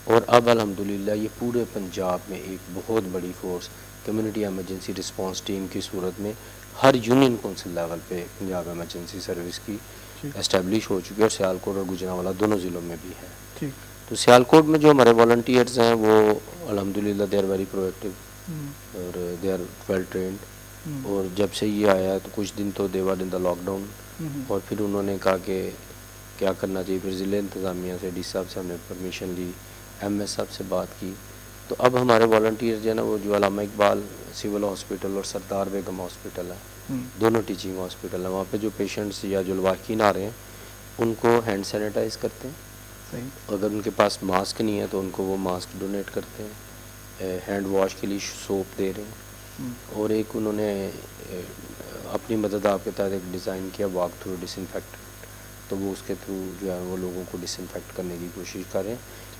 اور اب الحمدللہ یہ پورے پنجاب میں ایک بہت بڑی force community emergency response team کی صورت میں ہر یونین کونسل لیول پہ پنجاب ایمرجنسی سروس کی اسٹیبلش ہو چکی ہے، اور سیالکوٹ اور گوجرانوالا دونوں ضلعوں میں بھی ہے. ٹھیک. تو سیالکوٹ میں جو ہمارے والنٹیئرز ہیں وہ الحمدللہ دے آر ویری پرویکٹیو اور دے آر ویل ٹرینڈ. اور جب سے یہ آیا تو کچھ دن تو دے ور ان دا لاک ڈاؤن، اور پھر انہوں نے کہا کہ کیا کرنا چاہیے. پھر ضلع انتظامیہ سے ڈی صاحب سے ہم نے پرمیشن لی، ایم ایس صاحب سے بات کی. تو اب ہمارے والنٹیئر جو ہے نا وہ جو علامہ اقبال سول ہاسپٹل اور سردار بیگم ہاسپٹل ہے، دونوں ٹیچنگ ہاسپٹل ہیں، وہاں پہ جو پیشنٹس یا جو لواحقین آ رہے ہیں ان کو ہینڈ سینیٹائز کرتے ہیں. اگر ان کے پاس ماسک نہیں ہے تو ان کو وہ ماسک ڈونیٹ کرتے ہیں. ہینڈ واش کے لیے سوپ دے رہے ہیں. اور ایک انہوں نے اپنی مدد آپ کے تحت ایک ڈیزائن کیا واک تھرو ڈس انفیکٹ، تو وہ اس کے تھرو جو ہے وہ لوگوں کو ڈس انفیکٹ کرنے کی کوشش کریں.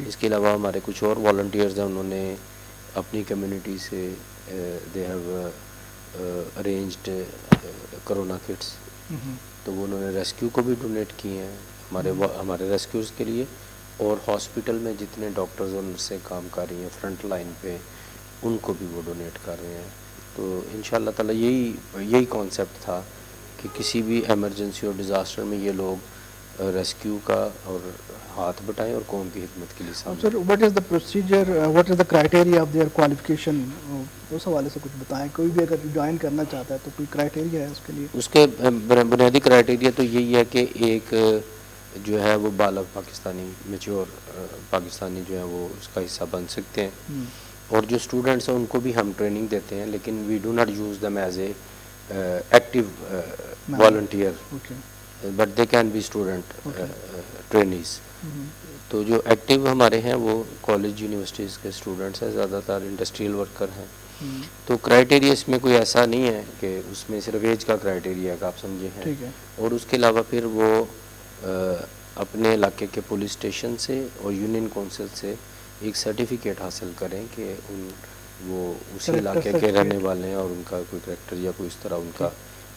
اس کے علاوہ ہمارے کچھ اور والنٹیئرز ہیں، انہوں نے اپنی کمیونٹی سے they have arranged corona kits, تو وہ انہوں نے ریسکیو کو بھی ڈونیٹ کیے ہیں ہمارے ریسکیوز کے لیے. اور ہاسپٹل میں جتنے ڈاکٹرز اور نرسیں کام کر رہی ہیں فرنٹ لائن پہ ان کو بھی وہ ڈونیٹ کر رہے ہیں. تو انشاءاللہ تعالی یہی کانسیپٹ تھا کہ کسی بھی ایمرجنسی اور ڈیزاسٹر میں یہ لوگ ریسکیو کا اور ہاتھ بٹائیں اور قوم کی خدمت کے لیے سامنے. Sir what is the procedure, what is the criteria of their qualification, اس حوالے سے کچھ بتائیں. کوئی بھی اگر جوائن کرنا چاہتا ہے تو کوئی کرائٹیریا ہے اس کے لیے؟ اس کے بنیادی کرائٹیریا تو یہی ہے کہ ایک جو ہے وہ بالغ پاکستانی میچور پاکستانی جو ہے وہ اس کا حصہ بن سکتے ہیں. اور جو اسٹوڈنٹس ہیں ان کو بھی ہم ٹریننگ دیتے ہیں، لیکن we do not use them as a active volunteer, but they can be student trainees. تو جو ایکٹیو ہمارے ہیں وہ کالج یونیورسٹیز کے اسٹوڈنٹس ہیں، زیادہ تر انڈسٹریل ورکر ہیں. تو کرائٹیریا اس میں کوئی ایسا نہیں ہے کہ اس میں صرف ایج کا کرائٹیریا ہے کہ آپ سمجھے ہیں. اور اس کے علاوہ پھر وہ اپنے علاقے کے پولیس اسٹیشن سے اور یونین کونسل سے ایک سرٹیفکیٹ حاصل کریں کہ وہ اسی علاقے کے رہنے والے ہیں اور ان کا کوئی کریکٹر یا کوئی اس طرح ان کا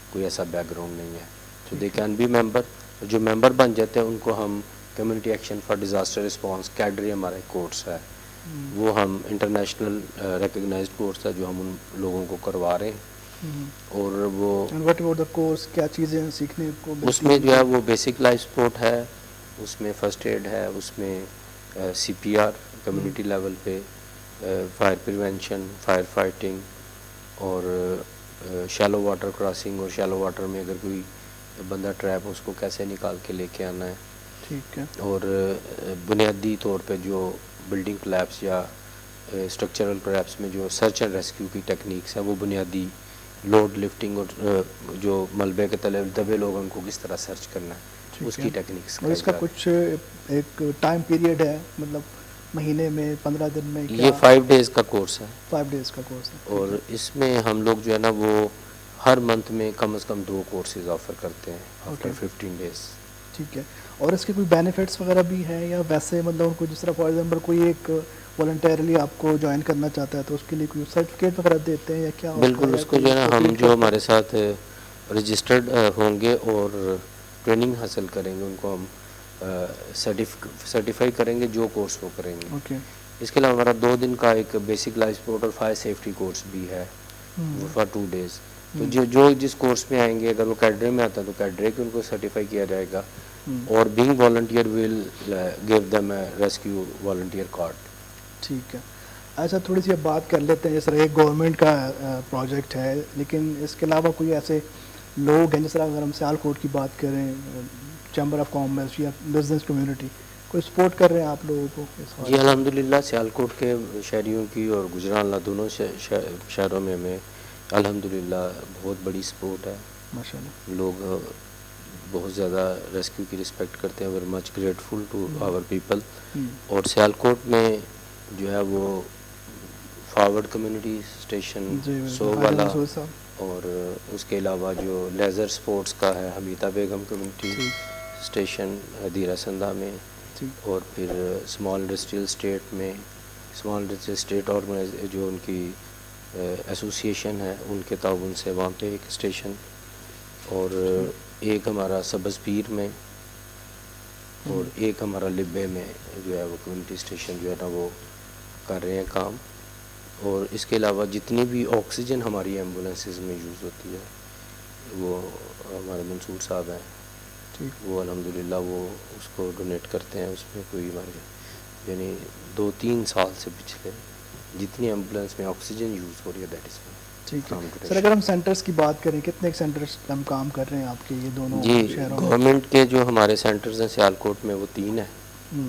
کوئی ایسا بیک گراؤنڈ نہیں ہے. تو دے کین بی ممبر. جو ممبر بن جاتے ہیں ان کو ہم community action for disaster response cadre ہمارے کورس ہے، وہ ہم انٹرنیشنل ریکگنائزڈ کورس ہے جو ہم ان لوگوں کو کروا رہے ہیں. اور وہ واٹ اباؤٹ دا کورس، کیا چیزیں سیکھنے کو اس میں جو ہے وہ بیسک لائف سپورٹ ہے، اس میں فرسٹ ایڈ ہے، اس میں سی پی آر کمیونٹی لیول پہ، فائر پریونشن، فائر فائٹنگ، اور شیلو واٹر کراسنگ، اور شیلو واٹر میں اگر کوئی بندہ ٹریپ اس کو کیسے نکال کے لے کے آنا ہے. ٹھیک ہے. اور بنیادی طور پہ جو بلڈنگ کلیپس یا اسٹرکچرل کلیپس میں جو سرچ اینڈ ریسکیو کی ٹیکنیکس ہیں وہ بنیادی لوڈ لفٹنگ اور جو ملبے کے تلے دبے لوگ ان کو کس طرح سرچ کرنا ہے اس کی ٹیکنیکس. اور اس کا کچھ ایک ٹائم پیریڈ ہے، مطلب مہینے میں 15 دن میں؟ یہ 5 days کا کورس ہے. 5 days کا کورس ہے. اور اس میں ہم لوگ جو ہے نا وہ ہر منتھ میں کم از کم 2 کورسز آفر کرتے ہیں آفٹر 15 days. ٹھیک ہے. اور اس کے کوئی بینیفٹس وغیرہ بھی ہیں یا ویسے مطلب ان کو جس طرح فار ایگزامپل کوئی ایک والنٹیرلی آپ کو جوائن کرنا چاہتا ہے تو اس کے لیے کوئی سرٹیفکیٹ وغیرہ دیتے ہیں یا کیا؟ بالکل، اس کو جو ہے نا ہم جو ہمارے ساتھ رجسٹرڈ ہوں گے اور ٹریننگ حاصل کریں گے ان کو ہم سرٹیفائی کریں گے جو کورس وہ کریں گے. اس کے علاوہ ہمارا 2 دن کا ایک بیسک لائف سپورٹ اور فائر سیفٹی کورس بھی ہے فار 2 days. تو جو جس کورس میں آئیں گے اگر وہ کیڈرے میں آتا ہے تو کیڈرے کے ان کو سرٹیفائی کیا جائے گا، اور being volunteer will give them a rescue volunteer card. ٹھیک ہے. اچھا، تھوڑی سی اب بات کر لیتے ہیں. جس طرح ایک گورنمنٹ کا پروجیکٹ ہے، لیکن اس کے علاوہ کوئی ایسے لوگ ہیں جس طرح اگر ہم سیالکوٹ کی بات کریں، چیمبر آف کامرس یا بزنس کمیونٹی، کوئی سپورٹ کر رہے ہیں آپ لوگوں کو؟ جی الحمدللہ سیالکوٹ کے شہریوں کی اور گجرانوالا دونوں شہروں میں ہمیں الحمدللہ بہت بڑی سپورٹ ہے. ماشاءاللہ لوگ بہت زیادہ ریسکیو کی رسپیکٹ کرتے ہیں. Very much grateful to our people. اور سیالکوٹ میں جو ہے وہ فارورڈ کمیونٹی اسٹیشن سو والا، اور اس کے علاوہ جو لیزر سپورٹس کا ہے حمیدہ بیگم کمیونٹی اسٹیشن دیرہ سندھا میں، اور پھر اسمال انڈسٹریل اسٹیٹ میں اسمال انڈسٹریل اسٹیٹ جو ان کی ایسوسیشن ہے ان کے تعاون سے وہاں پہ ایک اسٹیشن، اور ایک ہمارا سبز پیر میں، اور ایک ہمارا لبے میں جو ہے وہ کمیونٹی اسٹیشن جو ہے نا وہ کر رہے ہیں کام. اور اس کے علاوہ جتنی بھی آکسیجن ہماری ایمبولینسز میں یوز ہوتی ہے وہ ہمارے منصور صاحب ہیں, وہ الحمدللہ وہ اس کو ڈونیٹ کرتے ہیں. اس میں کوئی ہمارے یعنی 2-3 سال سے پچھلے جتنی ایمبولینس میں آکسیجن یوز ہو رہی ہے دیٹ از ٹھیک ہے سر. اگر ہم سینٹرز کی بات کریں, کتنے سینٹرز ہم کام کر رہے ہیں آپ کے یہ دونوں جی شہروں میں؟ گورنمنٹ کے جو ہمارے سینٹرز ہیں سیالکوٹ میں وہ 3 ہیں,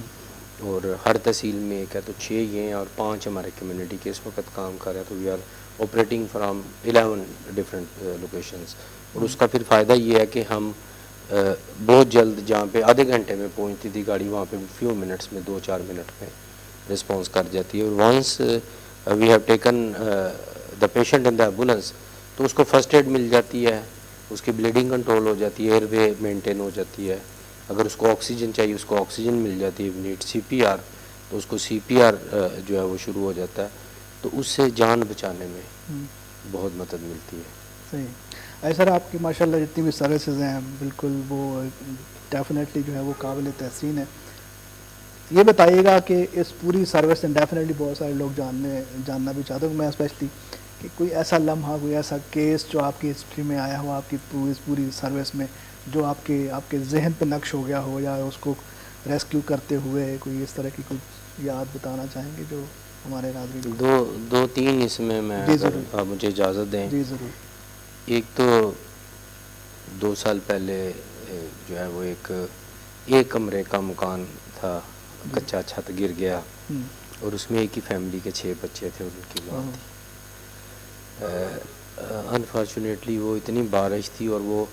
اور ہر تحصیل میں ایک ہے, تو 6 یہ ہیں, اور 5 ہمارے کمیونٹی کے اس وقت کام کر رہے ہیں. تو we are operating from 11 different locations. اور اس کا پھر فائدہ یہ ہے کہ ہم بہت جلد جہاں پہ آدھے گھنٹے میں پہنچتی تھی گاڑی وہاں پہ فیو منٹس میں 2-4 منٹ میں رسپانس کر جاتی ہے. اور once we have taken the patient in the ambulance تو اس کو فرسٹ ایڈ مل جاتی ہے, اس کی بلیڈنگ کنٹرول ہو جاتی ہے, ایئر وے مینٹین ہو جاتی ہے. اگر اس کو آکسیجن چاہیے اس کو آکسیجن مل جاتی ہے. نیڈ CPR تو اس کو CPR جو ہے وہ شروع ہو جاتا ہے. تو اس سے جان بچانے میں بہت مدد ملتی ہے. صحیح ہے سر. آپ کی ماشاءاللہ جتنی بھی سروسز ہیں بالکل وہ ڈیفینیٹلی جو ہے وہ قابل تحسین ہے. یہ بتائیے گا کہ اس پوری سروس سے ڈیفینیٹلی بہت سارے لوگ جاننا بھی چاہتے ہوں میں اسپیشلی کہ کوئی ایسا لمحہ کوئی ایسا کیس جو آپ کی ہسٹری میں آیا ہو آپ کی پوری سروس میں جو آپ کے ذہن پہ نقش ہو گیا ہو, یا اس کو ریسکیو کرتے ہوئے کوئی اس طرح کی کچھ یاد بتانا چاہیں گے جو ہمارے ناظرین کو؟ 2-3 اس میں میں جی اگر ضرور, آپ مجھے اجازت دیں. جی ضرور. ایک تو 2 سال پہلے جو ہے وہ ایک کمرے کا مکان تھا, کچا چھت گر گیا, اور اس میں ایک ہی فیملی کے 6 بچے تھے, ان کی موت تھی. انفارچونیٹلی وہ اتنی بارش تھی اور وہ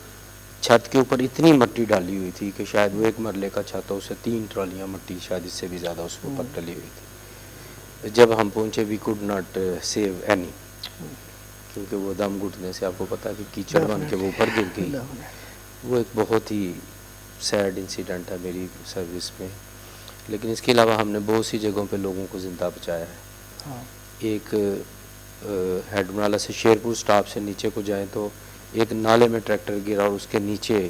چھت کے اوپر اتنی مٹی ڈالی ہوئی تھی کہ شاید وہ 1 مرلے کا چھت ہو, اسے 3 ٹرالیاں مٹی شاید اس سے بھی زیادہ اس کے اوپر ڈلی ہوئی تھی. جب ہم پہنچے we could not save any, کیونکہ وہ دم گھٹنے سے آپ کو پتا ہے کہ کیچڑ بن کے وہ اوپر گر گئی. وہ ایک بہت ہی سیڈ انسیڈنٹ ہے میری سروس میں. لیکن اس کے علاوہ ہم نے بہت سی جگہوں پہ لوگوں کو زندہ بچایا ہے. ایک ہیڈمرالا سے شیرپور سٹاپ سے نیچے کو جائیں تو ایک نالے میں ٹریکٹر گرا اور اس کے نیچے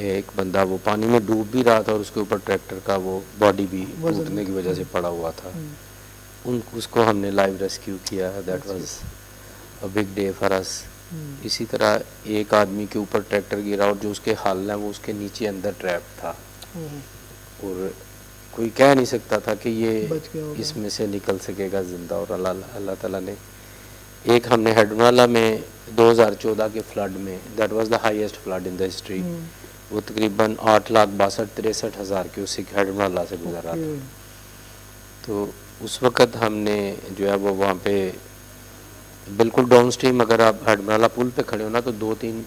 ایک بندہ وہ پانی میں ڈوب بھی رہا تھا اور اس کے اوپر ٹریکٹر کا وہ باڈی بھی ٹوٹنے کی وجہ سے پڑا ہوا تھا. اس کو ہم نے لائیو ریسکیو کیا. That was a big day for us. اسی طرح ایک آدمی کے اوپر ٹریکٹر گرا اور جو اس کے حال ہے وہ اس کے نیچے اندر ٹریپ تھا, اور کوئی کہہ نہیں سکتا تھا کہ یہ اس میں سے نکل سکے گا زندہ. اور اللہ تعالیٰ نے ایک ہم نے ہیڈمرالا میں 2014 کے فلڈ میں that was the highest flood in the history, وہ تقریباً 8,62,63,000 کے اس ہیڈمرالا سے گزر رہا تھا. تو اس وقت ہم نے جو ہے وہ وہاں پہ بالکل ڈاؤن سٹریم, اگر آپ ہیڈمرالا پل پہ کھڑے ہو نا تو 2-3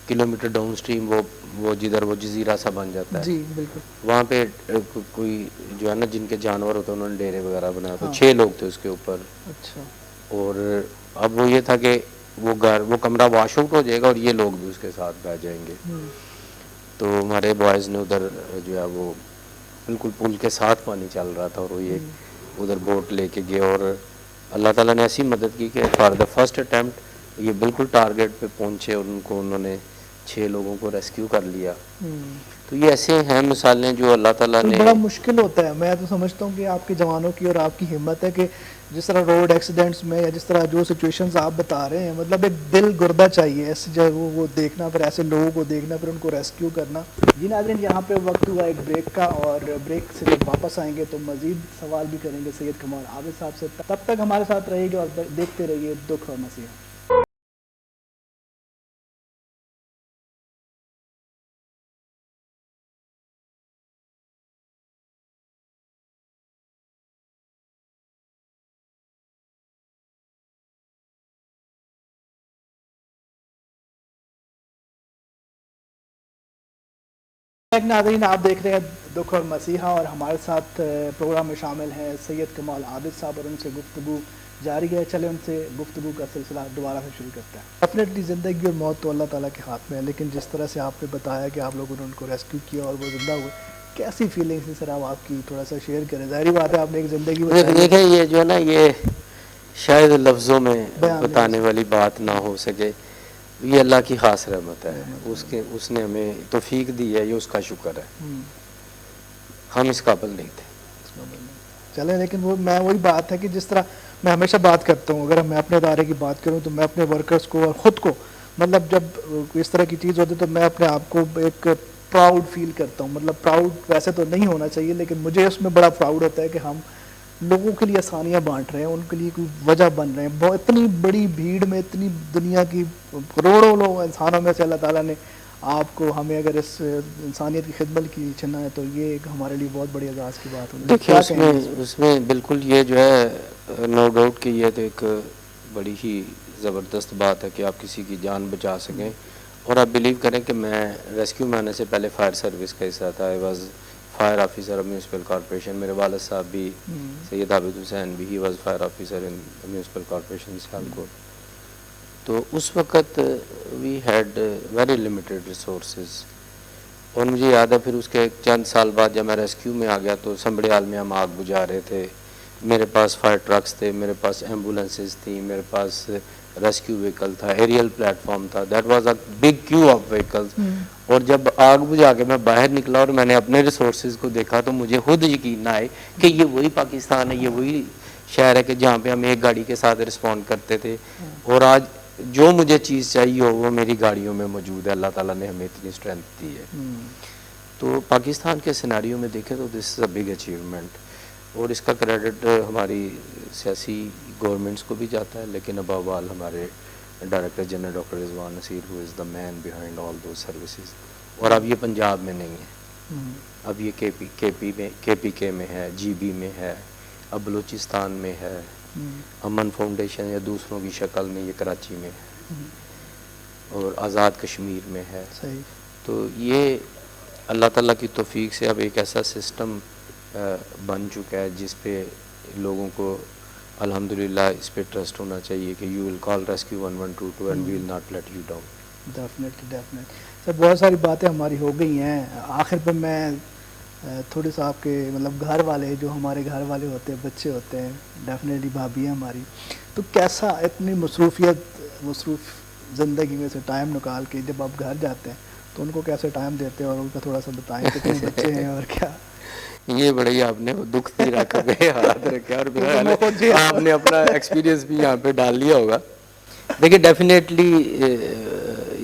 کلومیٹر ڈاؤن سٹریم وہ جدھر وہ جزیرہ سا بن جاتا ہے, جی بالکل وہاں پہ کوئی جو ہے نا جن کے جانور ہوتے ہیں انہوں نے ڈیرے وغیرہ بنایا. تو 6 لوگ تھے اس کے اوپر. اچھا. اور اب وہ یہ تھا کہ وہ کمرہ واش آؤٹ ہو جائے گا اور یہ لوگ بھی اس کے ساتھ بہ جائیں گے. تو ہمارے بوائز نے ادھر جو ہے وہ بالکل پل کے ساتھ پانی چل رہا تھا, اور وہ یہ ادھر بوٹ لے کے گئے, اور اللہ تعالیٰ نے ایسی مدد کی کہ فار دا فرسٹ اٹیمپٹ یہ بالکل ٹارگیٹ پہ پہنچے اور انہوں نے 6 لوگوں کو ریسکیو کر لیا. تو یہ ایسے ہیں مثالیں جو اللہ تعالیٰ نے. بڑا مشکل ہوتا ہے. میں تو سمجھتا ہوں کہ آپ کے جوانوں کی اور آپ کی ہمت ہے کہ جس طرح روڈ ایکسیڈنٹس میں یا جس طرح جو سچویشنز آپ بتا رہے ہیں, مطلب ایک دل گردہ چاہیے ایسی جگہ وہ دیکھنا, پھر ایسے لوگوں کو دیکھنا, پھر ان کو ریسکیو کرنا. جی ناظرین, یہاں پہ وقت ہوا ایک بریک کا, اور بریک سے جب واپس آئیں گے تو مزید سوال بھی کریں گے سید کمال عابد صاحب سے. تب تک ہمارے ساتھ رہیے گا اور دیکھتے رہیے دکھ اور مسیح. ناظرین, آپ دیکھ رہے ہیں دکھ اور مسیحا, اور ہمارے ساتھ پروگرام میں شامل ہیں سید کمال عابد صاحب, اور ان سے گفتگو جاری ہے. چلے ان سے گفتگو کا سلسلہ دوبارہ سے شروع کرتے ہیں. ڈیفینیٹلی زندگی اور موت تو اللہ تعالیٰ کے ہاتھ میں ہے, لیکن جس طرح سے آپ نے بتایا کہ آپ لوگوں نے ان کو ریسکیو کیا اور وہ زندہ ہوئے, کیسی فیلنگس ہیں سر آپ کی تھوڑا سا شیئر کریں. ظاہری بات ہے آپ نے ایک زندگی بتائی. دیکھیں یہ جو ہے نا یہ شاید لفظوں میں بتانے والی بات نہ ہو سکے, یہ اللہ کی خاص رحمت ہے. اس نے ہمیں توفیق دی ہے, یہ اس کا شکر ہے. ہم اس قابل نہیں تھے. چلیں لیکن وہ میں وہی بات ہے کہ جس طرح میں ہمیشہ بات کرتا ہوں, اگر میں اپنے ادارے کی بات کروں تو میں اپنے ورکرز کو اور خود کو مطلب جب اس طرح کی چیز ہوتی ہے تو میں اپنے آپ کو ایک پراؤڈ فیل کرتا ہوں. مطلب پراؤڈ ویسے تو نہیں ہونا چاہیے لیکن مجھے اس میں بڑا پراؤڈ ہوتا ہے کہ ہم لوگوں کے لیے آسانیاں بانٹ رہے ہیں, ان کے لیے کوئی وجہ بن رہے ہیں. بہت اتنی بڑی بھیڑ میں, اتنی دنیا کی کروڑوں لوگ انسانوں میں سے اللہ تعالیٰ نے آپ کو ہمیں اگر اس انسانیت کی خدمت کی چنا ہے تو یہ ایک ہمارے لیے بہت بڑی اعزاز کی بات ہوگی. دیکھیں اس میں بالکل یہ جو ہے نو ڈاؤٹ کہ یہ تو ایک بڑی ہی زبردست بات ہے کہ آپ کسی کی جان بچا سکیں. اور آپ بلیو کریں کہ میں ریسکیو میں آنے سے پہلے فائر سروس کا حصہ تھا. I was fire officer of municipal corporation. میرے والد صاحب بھی سید عابد حسین بھی, he was fire officer in municipal corporation Sialkot. تو اس وقت we had very limited resources. اور مجھے یاد ہے پھر اس کے چند سال بعد جب میں ریسکیو میں آ گیا تو سنبڑیال میں ہم آگ بجھا رہے تھے. میرے پاس فائر ٹرکس تھے, میرے پاس ایمبولینسز تھیں, میرے پاس ریسکیو وہیکل تھا, ایریل پلیٹ فارم تھا. That was a big queue of vehicles. اور جب آگ بجھا کے میں باہر نکلا اور میں نے اپنے ریسورسز کو دیکھا تو مجھے خود یقین نہ آئے کہ یہ وہی پاکستان ہے, یہ وہی شہر ہے کہ جہاں پہ ہم ایک گاڑی کے ساتھ رسپونڈ کرتے تھے. اور آج جو مجھے چیز چاہیے ہو وہ میری گاڑیوں میں موجود ہے. اللہ تعالیٰ نے ہمیں اتنی اسٹرینتھ دی ہے. تو پاکستان کے سیناریو میں دیکھیں تو دس از اے بگ اچیومنٹ. اور اس کا کریڈٹ ہماری سیاسی گورنمنٹس کو بھی جاتا ہے, لیکن ابو آل ہمارے director general doctor Rizwan Naseer who is the man behind all those services. اور اب یہ پنجاب میں نہیں ہے, اب یہ کے پی کے میں ہے, جی بی میں ہے, اب بلوچستان میں ہے, امن فاؤنڈیشن یا دوسروں کی شکل میں یہ کراچی میں ہے, اور آزاد کشمیر میں ہے. تو یہ اللہ تعالیٰ کی توفیق سے اب ایک ایسا سسٹم بن چکا ہے جس پہ لوگوں کو الحمدللہ اس پہ ٹرسٹ ہونا چاہیے کہ you will call rescue 1122 and we will not let you down. Definitely sir, بہت ساری باتیں ہماری ہو گئی ہیں. آخر پہ میں تھوڑے سا آپ کے مطلب گھر والے جو ہمارے گھر والے ہوتے ہیں, بچے ہوتے ہیں, ڈیفینیٹلی بھابھی ہیں ہماری, تو کیسا اتنی مصروف زندگی میں سے ٹائم نکال کے جب آپ گھر جاتے ہیں تو ان کو کیسے ٹائم دیتے ہیں, اور ان کا تھوڑا سا بتائیں کتنے بچے ہیں اور کیا. یہ بڑے آپ نے دکھ بھی رکھ کے ہاتھ رکھا, اور آپ نے اپنا ایکسپیرینس بھی یہاں پہ ڈال لیا ہوگا. دیکھیے ڈیفینیٹلی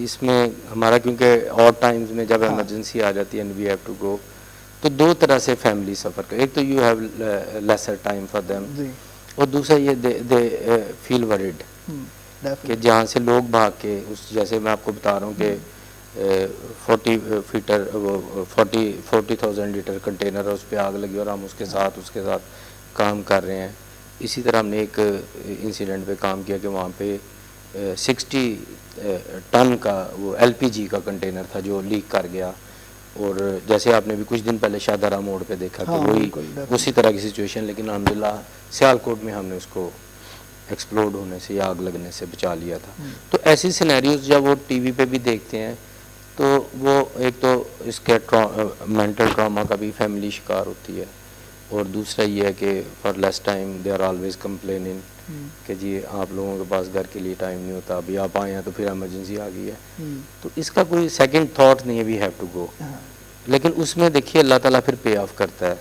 اس میں ہمارا کیونکہ اور ٹائمز میں جب ایمرجنسی آ جاتی ہے and we have to go, تو دو طرح سے فیملی سفر کر. ایک تو you have lesser time for them, اور دوسرا یہ دے فیل ورڈ کہ جہاں سے لوگ بھاگ کے اس, جیسے میں آپ کو بتا رہا ہوں کہ 40,000 لیٹر کنٹینر ہے, اس پہ آگ لگی اور ہم اس کے ساتھ کام کر رہے ہیں. اسی طرح ہم نے ایک انسیڈنٹ پہ کام کیا کہ وہاں پہ 60 ٹن کا وہ ایل پی جی کا کنٹینر تھا جو لیک کر گیا. اور جیسے آپ نے بھی کچھ دن پہلے شاہدرہ موڑ پہ دیکھا کہ وہی اسی طرح کی سچویشن, لیکن الحمدللہ سیالکوٹ میں ہم نے اس کو ایکسپلوڈ ہونے سے یا آگ لگنے سے بچا لیا تھا. تو ایسی سینیریوز جب وہ ٹی وی پہ بھی دیکھتے ہیں تو وہ ایک تو اس کے مینٹل ٹراما کا بھی فیملی شکار ہوتی ہے, اور دوسرا یہ ہے کہ for less time they are always complaining کہ جی آپ لوگوں کے پاس گھر کے لیے ٹائم نہیں ہوتا, ابھی آپ آئے ہیں تو پھر ایمرجنسی آ گئی ہے. تو اس کا کوئی سیکنڈ تھاٹ نہیں ہے, وی ہیو ٹو گو. لیکن اس میں دیکھیے اللہ تعالیٰ پھر پے آف کرتا ہے.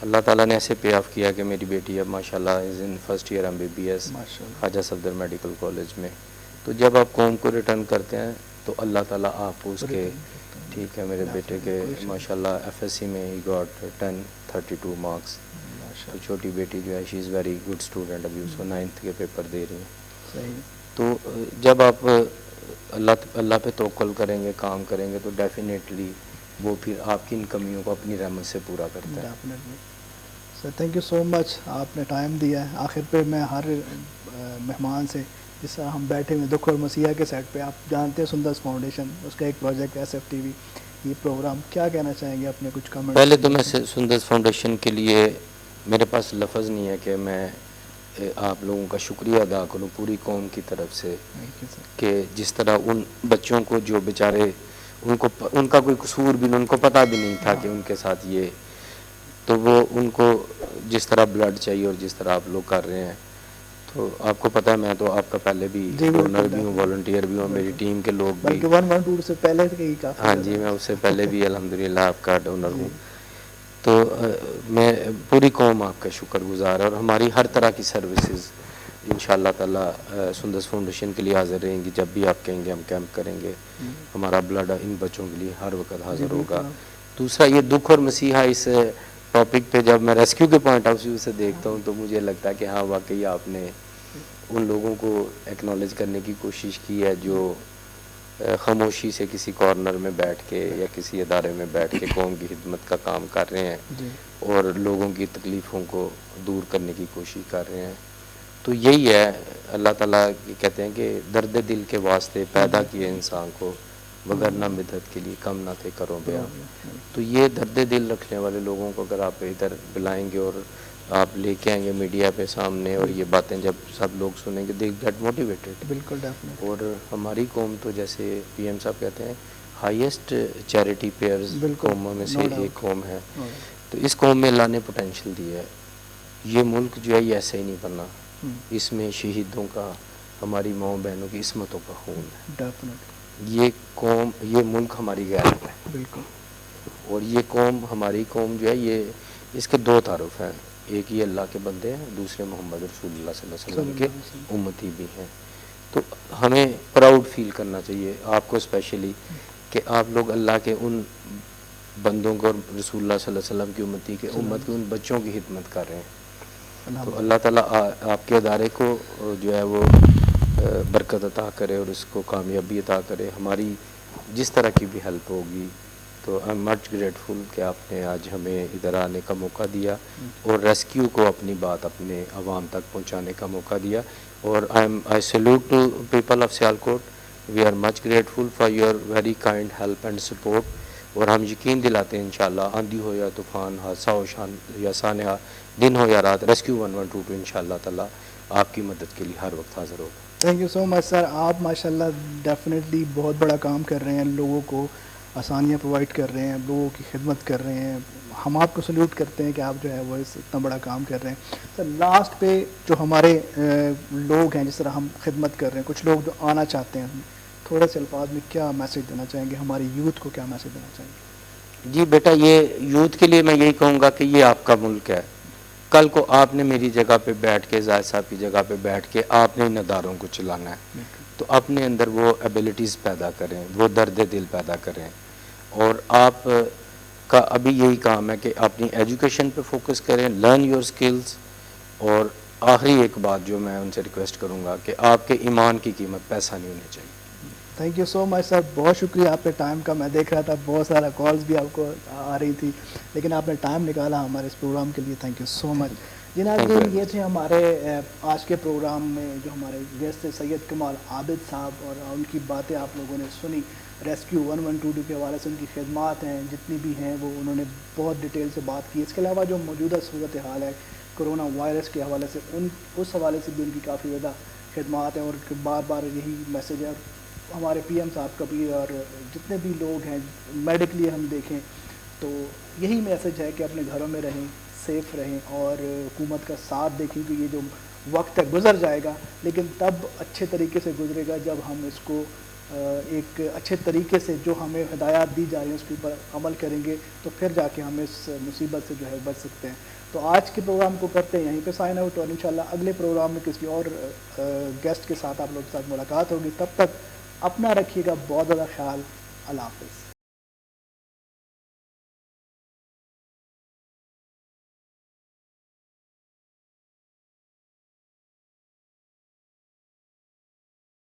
اللہ تعالیٰ نے ایسے پے آف کیا کہ میری بیٹی اب ماشاء اللہ is in first year MBBS Khawaja Safdar medical college میں. تو جب آپ قوم کو ریٹرن کرتے ہیں تو اللہ تعالیٰ آپ کو اس کے, ٹھیک ہے میرے بیٹے کے ماشاء اللہ FSC میں ہی گاٹ 1032 مارکس. تو چھوٹی بیٹی جو ہے شی از ویری گڈ اسٹوڈنٹ, ابھی اس کو 9th کے پیپر دے رہی ہیں. تو جب آپ اللہ پہ توکل کریں گے, کام کریں گے, تو ڈیفینیٹلی وہ پھر آپ کی ان کمیوں کو اپنی رحمت سے پورا کرتا ہے. سر تھینک یو سو مچ, آپ نے ٹائم دیا ہے. آخر پہ میں ہر مہمان سے, جس طرح ہم بیٹھے ہوئے دکھ اور مسیحا کے سیٹ پہ, آپ جانتے ہیں سندرس فاؤنڈیشن, اس کا ایک پروجیکٹ SFTV, یہ پروگرام, کیا کہنا چاہیں گے اپنے کچھ کمنٹ؟ پہلے تو میں سندرس فاؤنڈیشن کے لیے میرے پاس لفظ نہیں ہے کہ میں آپ لوگوں کا شکریہ ادا کروں پوری قوم کی طرف سے, کہ جس طرح ان بچوں کو جو بیچارے ان کا کوئی قصور بھی نہیں, ان کو پتہ بھی نہیں تھا کہ ان کے ساتھ یہ, تو وہ ان کو جس طرح بلڈ چاہیے اور جس طرح آپ لوگ کر رہے ہیں. تو آپ کو پتہ ہے میں تو آپ کا پہلے بھی ڈونر بھی ہوں, والنٹیئر بھی ہوں, میری ٹیم کے لوگ بھی, بلکہ 112 سے پہلے سے ہی کافی. ہاں جی, میں اس سے پہلے بھی الحمدللہ آپ کا ڈونر ہوں. تو میں پوری قوم آپ کا شکر گزار ہے، اور ہماری ہر طرح کی سروسز ان شاء اللہ تعالیٰ سندس فاؤنڈیشن کے لیے حاضر رہیں گی. جب بھی آپ کہیں گے ہم کیمپ کریں گے. ہمارا بلڈ ان بچوں کے لیے ہر وقت حاضر ہوگا. دوسرا یہ دکھ اور مسیحا اس ٹاپک پہ جب میں ریسکیو کے پوائنٹ آف ویو سے دیکھتا ہوں تو مجھے لگتا ہے کہ ہاں واقعی آپ نے ان لوگوں کو ایکنالج کرنے کی کوشش کی ہے جو خاموشی سے کسی کارنر میں بیٹھ کے یا کسی ادارے میں بیٹھ کے قوم کی خدمت کا کام کر رہے ہیں اور لوگوں کی تکلیفوں کو دور کرنے کی کوشش کر رہے ہیں. تو یہی ہے، اللہ تعالیٰ کہتے ہیں کہ درد دل کے واسطے پیدا کیے انسان کو، وگرنہ مدد کے لیے کم نہ تھے کرو بیاں. تو یہ درد دل رکھنے والے لوگوں کو اگر آپ ادھر بلائیں گے اور آپ لے کے آئیں گے میڈیا پہ سامنے، اور یہ باتیں جب سب لوگ سنیں گے دے گیٹ موٹیویٹیڈ. بالکل ڈیفینیٹ. اور ہماری قوم تو جیسے پی ایم صاحب کہتے ہیں ہائیسٹ چیریٹی پیئرز قوموں میں سے ایک قوم ہے. تو اس قوم میں اللہ نے پوٹینشیل دیا ہے. یہ ملک جو ہے یہ ایسے ہی نہیں بننا، اس میں شہیدوں کا، ہماری ماؤں بہنوں کی عصمتوں کا خون ہے. ڈیفینیٹ. یہ قوم، یہ ملک ہماری غیرت ہے. بالکل. اور یہ قوم، ہماری قوم جو ہے یہ اس کے دو تعارف ہیں، ایک یہ اللہ کے بندے ہیں، دوسرے محمد رسول اللہ صلی اللہ علیہ وسلم کے امتی بھی ہیں. تو ہمیں پراؤڈ فیل کرنا چاہیے آپ کو اسپیشلی کہ آپ لوگ اللہ کے ان بندوں کو اور رسول اللہ صلی اللہ علیہ وسلم کی امتی کے امت کے ان بچوں کی خدمت کر رہے ہیں. تو اللہ تعالیٰ آپ کے ادارے کو جو ہے وہ برکت عطا کرے اور اس کو کامیابی عطا کرے. ہماری جس طرح کی بھی ہیلپ ہوگی تو آئی ایم مچ گریٹفل کہ آپ نے آج ہمیں ادھر آنے کا موقع دیا اور ریسکیو کو اپنی بات اپنے عوام تک پہنچانے کا موقع دیا. اور I salute to people of Sialkot. We are much grateful for your very kind help and support. اور ہم یقین دلاتے ہیں انشاءاللہ آندھی ہو یا طوفان، حادثہ ہو یا سانحہ، دن ہو یا رات، ریسکیو 112 انشاءاللہ تعالیٰ آپ کی مدد کے لیے ہر وقت حاضر ہوگا. تھینک یو سو مچ سر. آپ ماشاءاللہ ڈیفینیٹلی بہت بڑا کام کر رہے ہیں، لوگوں کو آسانیاں پرووائڈ کر رہے ہیں، لوگوں کی خدمت کر رہے ہیں. ہم آپ کو سلیوٹ کرتے ہیں کہ آپ جو ہے وہ اتنا بڑا کام کر رہے ہیں. سر لاسٹ پہ جو ہمارے لوگ ہیں جس طرح ہم خدمت کر رہے ہیں، کچھ لوگ جو آنا چاہتے ہیں، تھوڑے سے الفاظ میں کیا میسیج دینا چاہیں گے؟ ہماری یوتھ کو کیا میسیج دینا چاہیں گے؟ جی بیٹا، یہ یوتھ کے لیے میں یہی کہوں گا کہ یہ آپ کا ملک ہے. کل کو آپ نے میری جگہ پہ بیٹھ کے، زاہد صاحب کی جگہ پہ بیٹھ کے آپ نے ان اداروں کو چلانا ہے. تو اپنے اندر وہ ایبیلٹیز پیدا کریں، وہ درد دل پیدا کریں. اور آپ کا ابھی یہی کام ہے کہ اپنی ایجوکیشن پہ فوکس کریں، لرن یور سکلز. اور آخری ایک بات جو میں ان سے ریکویسٹ کروں گا کہ آپ کے ایمان کی قیمت پیسہ نہیں ہونی چاہیے. تھینک یو سو مچ سر. بہت شکریہ آپ کے ٹائم کا. میں دیکھ رہا تھا بہت سارا کالز بھی آپ کو آ رہی تھی، لیکن آپ نے ٹائم نکالا ہمارے اس پروگرام کے لیے. تھینک یو سو مچ. جی ناظرین، یہ تھے ہمارے آج کے پروگرام میں جو ہمارے گیسٹ تھے سید کمال عابد صاحب، اور ان کی باتیں آپ لوگوں نے سنی. ریسکیو 1122 کے حوالے سے ان کی خدمات ہیں جتنی بھی ہیں وہ انہوں نے بہت ڈیٹیل سے بات کی. اس کے علاوہ جو موجودہ صورت حال ہے کرونا وائرس کے حوالے سے، اس حوالے سے بھی ان کی کافی زیادہ خدمات ہیں. اور بار بار یہی میسیج ہے ہمارے پی ایم صاحب کا بھی، اور جتنے بھی لوگ ہیں میڈیکلی ہم دیکھیں تو یہی میسیج ہے کہ اپنے گھروں میں رہیں، سیف رہیں، اور حکومت کا ساتھ دیکھیں کہ یہ جو وقت ہے گزر جائے گا، لیکن تب اچھے طریقے سے گزرے گا جب ہم اس کو ایک اچھے طریقے سے جو ہمیں ہدایات دی جا رہی ہیں اس کے اوپر عمل کریں گے تو پھر جا کے ہم اس مصیبت سے جو ہے بچ سکتے ہیں. تو آج کے پروگرام کو کرتے ہیں یہیں پہ سائن آؤٹ، اور انشاءاللہ اگلے پروگرام میں کسی اور گیسٹ کے ساتھ آپ لوگوں کے ساتھ ملاقات ہوگی. تب تک اپنا رکھیے گا بہت زیادہ خیال. اللہ حافظ.